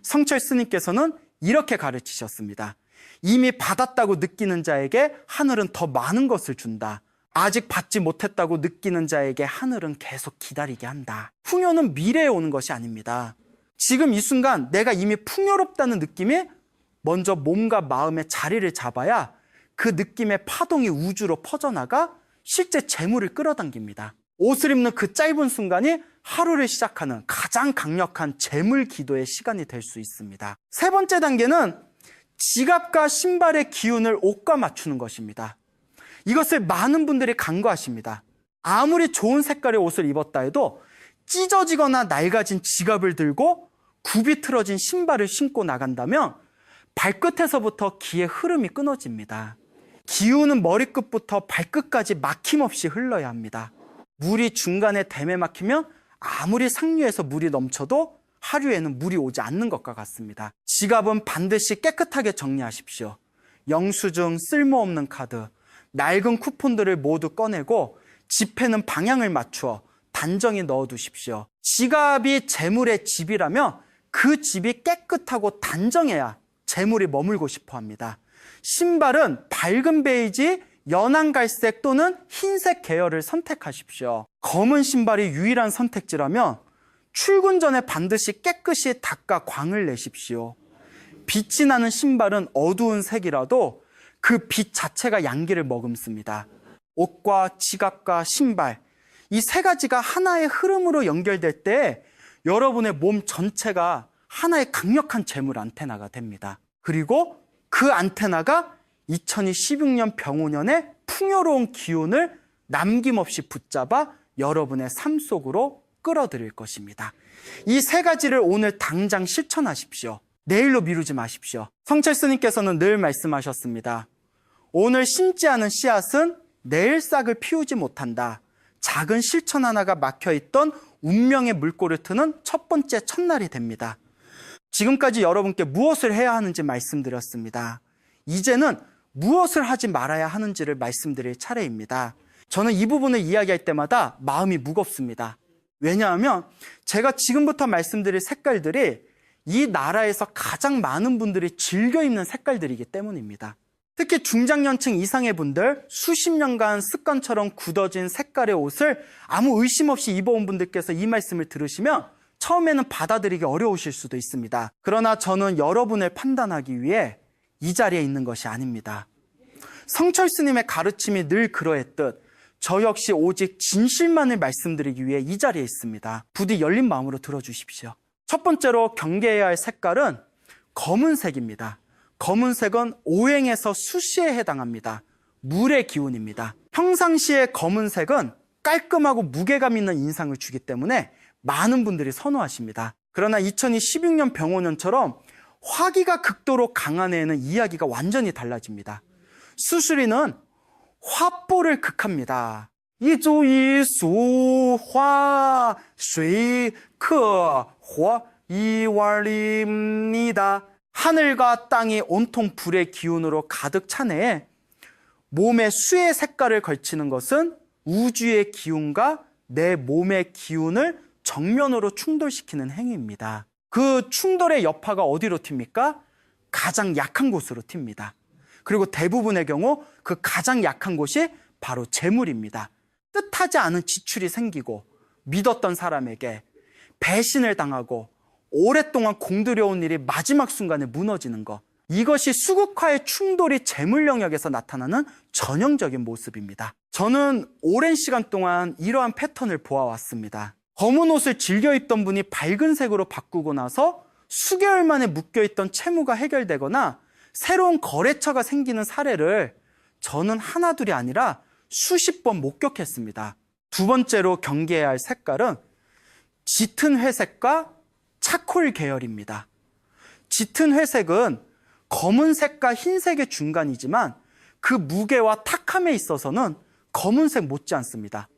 성철 스님께서는 이렇게 가르치셨습니다. 이미 받았다고 느끼는 자에게 하늘은 더 많은 것을 준다. 아직 받지 못했다고 느끼는 자에게 하늘은 계속 기다리게 한다. 풍요는 미래에 오는 것이 아닙니다. 지금 이 순간 내가 이미 풍요롭다는 느낌이 먼저 몸과 마음의 자리를 잡아야 그 느낌의 파동이 우주로 퍼져나가 실제 재물을 끌어당깁니다. 옷을 입는 그 짧은 순간이 하루를 시작하는 가장 강력한 재물 기도의 시간이 될 수 있습니다. 3번째 단계는 지갑과 신발의 기운을 옷과 맞추는 것입니다. 이것을 많은 분들이 간과하십니다. 아무리 좋은 색깔의 옷을 입었다 해도 찢어지거나 낡아진 지갑을 들고 굽이 틀어진 신발을 신고 나간다면 발끝에서부터 기의 흐름이 끊어집니다. 기운은 머리끝부터 발끝까지 막힘없이 흘러야 합니다. 물이 중간에 댐에 막히면 아무리 상류에서 물이 넘쳐도 하류에는 물이 오지 않는 것과 같습니다. 지갑은 반드시 깨끗하게 정리하십시오. 영수증, 쓸모없는 카드, 낡은 쿠폰들을 모두 꺼내고 지폐는 방향을 맞추어 단정히 넣어두십시오. 지갑이 재물의 집이라면 그 집이 깨끗하고 단정해야 재물이 머물고 싶어 합니다. 신발은 밝은 베이지, 연한 갈색 또는 흰색 계열을 선택하십시오. 검은 신발이 유일한 선택지라면 출근 전에 반드시 깨끗이 닦아 광을 내십시오. 빛이 나는 신발은 어두운 색이라도 그 빛 자체가 양기를 머금습니다. 옷과 지갑과 신발, 이 3가지가 하나의 흐름으로 연결될 때 여러분의 몸 전체가 하나의 강력한 재물 안테나가 됩니다. 그리고 그 안테나가 2016년 병오년의 풍요로운 기운을 남김없이 붙잡아 여러분의 삶 속으로 끌어들일 것입니다. 이 3가지를 오늘 당장 실천하십시오. 내일로 미루지 마십시오. 성철 스님께서는 늘 말씀하셨습니다. 오늘 심지 않은 씨앗은 내일 싹을 피우지 못한다. 작은 실천 하나가 막혀있던 운명의 물꼬를 트는 첫 번째 첫날이 됩니다. 지금까지 여러분께 무엇을 해야 하는지 말씀드렸습니다. 이제는 무엇을 하지 말아야 하는지를 말씀드릴 차례입니다. 저는 이 부분을 이야기할 때마다 마음이 무겁습니다. 왜냐하면 제가 지금부터 말씀드릴 색깔들이 이 나라에서 가장 많은 분들이 즐겨 입는 색깔들이기 때문입니다. 특히 중장년층 이상의 분들, 수십 년간 습관처럼 굳어진 색깔의 옷을 아무 의심 없이 입어온 분들께서 이 말씀을 들으시면 처음에는 받아들이기 어려우실 수도 있습니다. 그러나 저는 여러분을 판단하기 위해 이 자리에 있는 것이 아닙니다. 성철 스님의 가르침이 늘 그러했듯 저 역시 오직 진실만을 말씀드리기 위해 이 자리에 있습니다. 부디 열린 마음으로 들어주십시오. 첫 번째로 경계해야 할 색깔은 검은색입니다. 검은색은 오행에서 수시에 해당합니다. 물의 기운입니다. 평상시에 검은색은 깔끔하고 무게감 있는 인상을 주기 때문에 많은 분들이 선호하십니다. 그러나 2016년 병오년처럼 화기가 극도로 강한 해에는 이야기가 완전히 달라집니다. 수술이는 화보를 극합니다. 이주이수 화水克火이월입니다. 하늘과 땅이 온통 불의 기운으로 가득 찬 해에 몸에 수의 색깔을 걸치는 것은 우주의 기운과 내 몸의 기운을 정면으로 충돌시키는 행위입니다. 그 충돌의 여파가 어디로 튑니까? 가장 약한 곳으로 튑니다. 그리고 대부분의 경우 그 가장 약한 곳이 바로 재물입니다. 뜻하지 않은 지출이 생기고 믿었던 사람에게 배신을 당하고 오랫동안 공들여온 일이 마지막 순간에 무너지는 것. 이것이 수국화의 충돌이 재물 영역에서 나타나는 전형적인 모습입니다. 저는 오랜 시간 동안 이러한 패턴을 보아왔습니다. 검은 옷을 즐겨 입던 분이 밝은 색으로 바꾸고 나서 수개월 만에 묶여있던 채무가 해결되거나 새로운 거래처가 생기는 사례를 저는 하나둘이 아니라 수십 번 목격했습니다. 두 번째로 경계해야 할 색깔은 짙은 회색과 차콜 계열입니다. 짙은 회색은 검은색과 흰색의 중간이지만 그 무게와 탁함에 있어서는 검은색 못지 않습니다.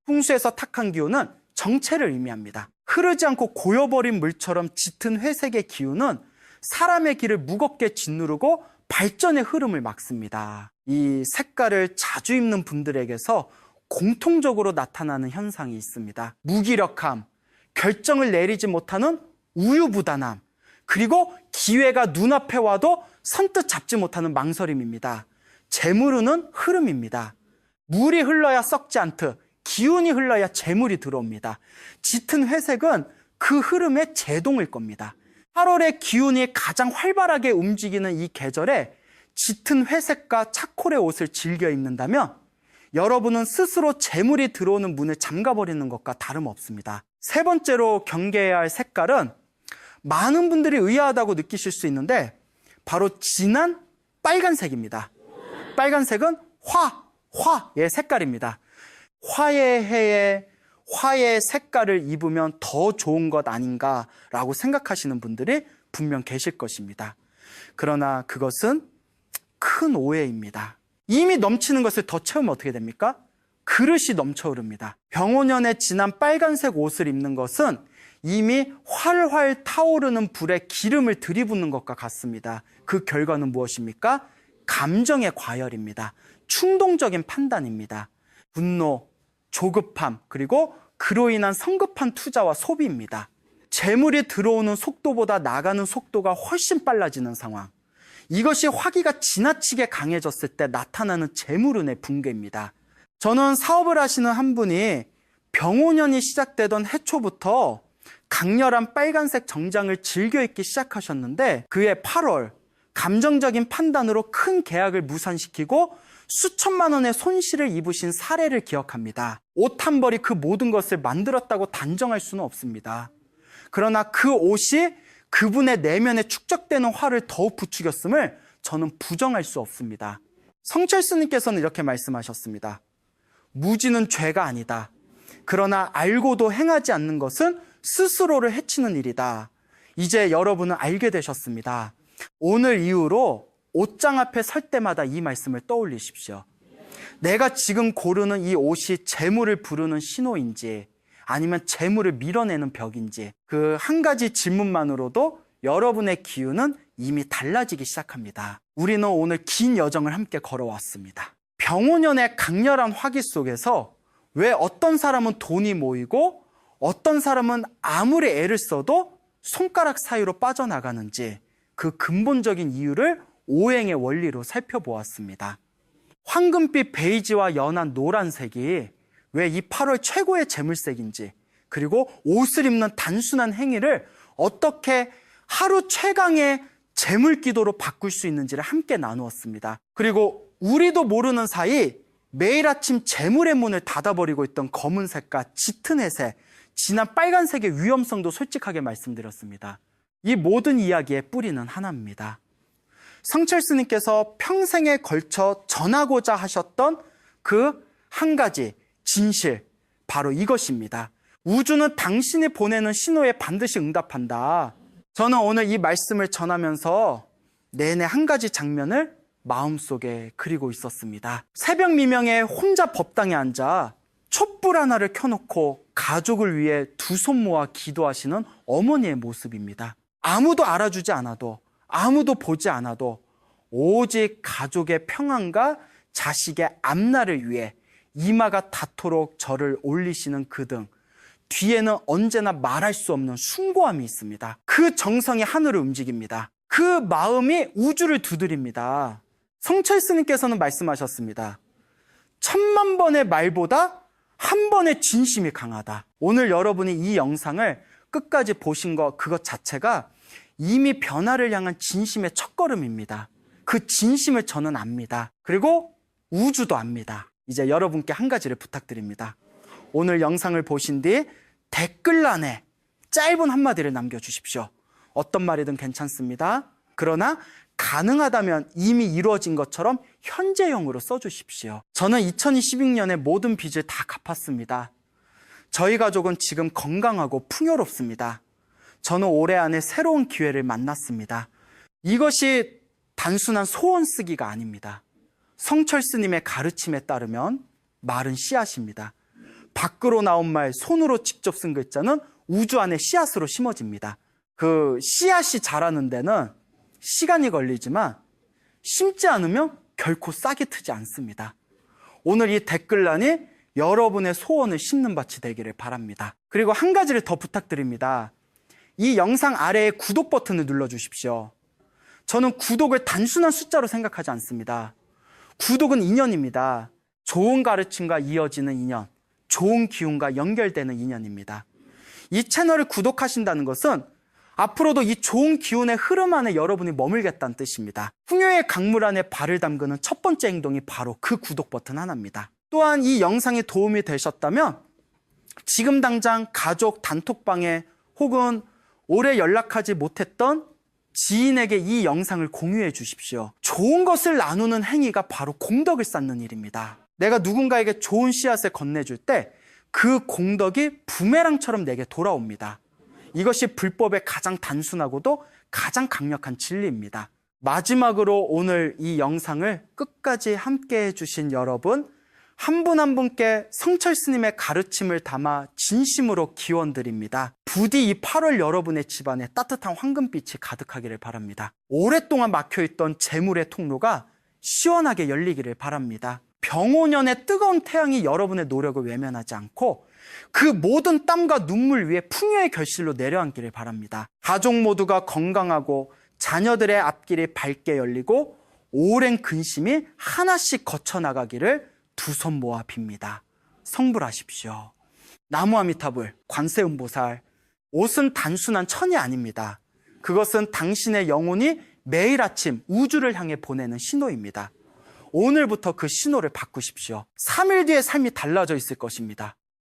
풍수에서 탁한 기운은 정체를 의미합니다. 흐르지 않고 고여버린 물처럼 짙은 회색의 기운은 사람의 길을 무겁게 짓누르고 발전의 흐름을 막습니다. 이 색깔을 자주 입는 분들에게서 공통적으로 나타나는 현상이 있습니다. 무기력함, 결정을 내리지 못하는 우유부단함, 그리고 기회가 눈앞에 와도 선뜻 잡지 못하는 망설임입니다. 재물은 흐름입니다. 물이 흘러야 썩지 않듯 기운이 흘러야 재물이 들어옵니다. 짙은 회색은 그 흐름의 제동일 겁니다. 8월의 기운이 가장 활발하게 움직이는 이 계절에 짙은 회색과 차콜의 옷을 즐겨 입는다면 여러분은 스스로 재물이 들어오는 문을 잠가버리는 것과 다름없습니다. 세 번째로 경계해야 할 색깔은 많은 분들이 의아하다고 느끼실 수 있는데 바로 진한 빨간색입니다. 빨간색은 화의 색깔입니다. 화의 해에 화의 색깔을 입으면 더 좋은 것 아닌가라고 생각하시는 분들이 분명 계실 것입니다. 그러나 그것은 큰 오해입니다. 이미 넘치는 것을 더 채우면 어떻게 됩니까? 그릇이 넘쳐 흐릅니다. 병오년에 진한 빨간색 옷을 입는 것은 이미 활활 타오르는 불에 기름을 들이붓는 것과 같습니다. 그 결과는 무엇입니까? 감정의 과열입니다. 충동적인 판단입니다. 분노, 조급함, 그리고 그로 인한 성급한 투자와 소비입니다. 재물이 들어오는 속도보다 나가는 속도가 훨씬 빨라지는 상황. 이것이 화기가 지나치게 강해졌을 때 나타나는 재물운의 붕괴입니다. 저는 사업을 하시는 한 분이 병오년이 시작되던 해초부터 강렬한 빨간색 정장을 즐겨 입기 시작하셨는데 그해 8월 감정적인 판단으로 큰 계약을 무산시키고 수천만 원의 손실을 입으신 사례를 기억합니다. 옷 한 벌이 그 모든 것을 만들었다고 단정할 수는 없습니다. 그러나 그 옷이 그분의 내면에 축적되는 화를 더욱 부추겼음을 저는 부정할 수 없습니다. 성철 스님께서는 이렇게 말씀하셨습니다. 무지는 죄가 아니다. 그러나 알고도 행하지 않는 것은 스스로를 해치는 일이다. 이제 여러분은 알게 되셨습니다. 오늘 이후로 옷장 앞에 설 때마다 이 말씀을 떠올리십시오. 내가 지금 고르는 이 옷이 재물을 부르는 신호인지 아니면 재물을 밀어내는 벽인지 그 한 가지 질문만으로도 여러분의 기운은 이미 달라지기 시작합니다. 우리는 오늘 긴 여정을 함께 걸어왔습니다. 병오년의 강렬한 화기 속에서 왜 어떤 사람은 돈이 모이고 어떤 사람은 아무리 애를 써도 손가락 사이로 빠져나가는지 그 근본적인 이유를 오행의 원리로 살펴보았습니다. 황금빛 베이지와 연한 노란색이 왜 이 8월 최고의 재물색인지, 그리고 옷을 입는 단순한 행위를 어떻게 하루 최강의 재물기도로 바꿀 수 있는지를 함께 나누었습니다. 그리고 우리도 모르는 사이 매일 아침 재물의 문을 닫아버리고 있던 검은색과 짙은 회색, 진한 빨간색의 위험성도 솔직하게 말씀드렸습니다. 이 모든 이야기의 뿌리는 하나입니다. 성철 스님께서 평생에 걸쳐 전하고자 하셨던 그 한 가지 진실, 바로 이것입니다. 우주는 당신이 보내는 신호에 반드시 응답한다. 저는 오늘 이 말씀을 전하면서 내내 한 가지 장면을 마음속에 그리고 있었습니다. 새벽 미명에 혼자 법당에 앉아 촛불 하나를 켜놓고 가족을 위해 두 손 모아 기도하시는 어머니의 모습입니다. 아무도 알아주지 않아도, 아무도 보지 않아도 오직 가족의 평안과 자식의 앞날을 위해 이마가 닿도록 절을 올리시는 그 등 뒤에는 언제나 말할 수 없는 숭고함이 있습니다. 그 정성이 하늘을 움직입니다. 그 마음이 우주를 두드립니다. 성철 스님께서는 말씀하셨습니다. 1000만 번의 말보다 한 번의 진심이 강하다. 오늘 여러분이 이 영상을 끝까지 보신 것, 그것 자체가 이미 변화를 향한 진심의 첫걸음입니다. 그 진심을 저는 압니다. 그리고 우주도 압니다. 이제 여러분께 한 가지를 부탁드립니다. 오늘 영상을 보신 뒤 댓글란에 짧은 한마디를 남겨주십시오. 어떤 말이든 괜찮습니다. 그러나 가능하다면 이미 이루어진 것처럼 현재형으로 써주십시오. 저는 2022년에 모든 빚을 다 갚았습니다. 저희 가족은 지금 건강하고 풍요롭습니다. 저는 올해 안에 새로운 기회를 만났습니다. 이것이 단순한 소원 쓰기가 아닙니다. 성철 스님의 가르침에 따르면 말은 씨앗입니다. 밖으로 나온 말, 손으로 직접 쓴 글자는 우주 안에 씨앗으로 심어집니다. 그 씨앗이 자라는 데는 시간이 걸리지만 심지 않으면 결코 싹이 트지 않습니다. 오늘 이 댓글란이 여러분의 소원을 심는 밭이 되기를 바랍니다. 그리고 한 가지를 더 부탁드립니다. 이 영상 아래에 구독 버튼을 눌러주십시오. 저는 구독을 단순한 숫자로 생각하지 않습니다. 구독은 인연입니다. 좋은 가르침과 이어지는 인연, 좋은 기운과 연결되는 인연입니다. 이 채널을 구독하신다는 것은 앞으로도 이 좋은 기운의 흐름 안에 여러분이 머물겠다는 뜻입니다. 풍요의 강물 안에 발을 담그는 첫 번째 행동이 바로 그 구독 버튼 하나입니다. 또한 이 영상이 도움이 되셨다면 지금 당장 가족 단톡방에 혹은 오래 연락하지 못했던 지인에게 이 영상을 공유해 주십시오. 좋은 것을 나누는 행위가 바로 공덕을 쌓는 일입니다. 내가 누군가에게 좋은 씨앗을 건네줄 때 그 공덕이 부메랑처럼 내게 돌아옵니다. 이것이 불법의 가장 단순하고도 가장 강력한 진리입니다. 마지막으로 오늘 이 영상을 끝까지 함께 해주신 여러분, 한 분 한 분께 성철 스님의 가르침을 담아 진심으로 기원드립니다. 부디 이 8월 여러분의 집안에 따뜻한 황금빛이 가득하기를 바랍니다. 오랫동안 막혀있던 재물의 통로가 시원하게 열리기를 바랍니다. 병오년의 뜨거운 태양이 여러분의 노력을 외면하지 않고 그 모든 땀과 눈물 위에 풍요의 결실로 내려앉기를 바랍니다. 가족 모두가 건강하고 자녀들의 앞길이 밝게 열리고 오랜 근심이 하나씩 거쳐나가기를 두 손 모아 빕니다. 성불하십시오. 나무아미타불, 관세음보살, 옷은 단순한 천이 아닙니다. 그것은 당신의 영혼이 매일 아침 우주를 향해 보내는 신호입니다. 오늘부터 그 신호를 바꾸십시오. 3일 뒤에 삶이 달라져 있을 것입니다.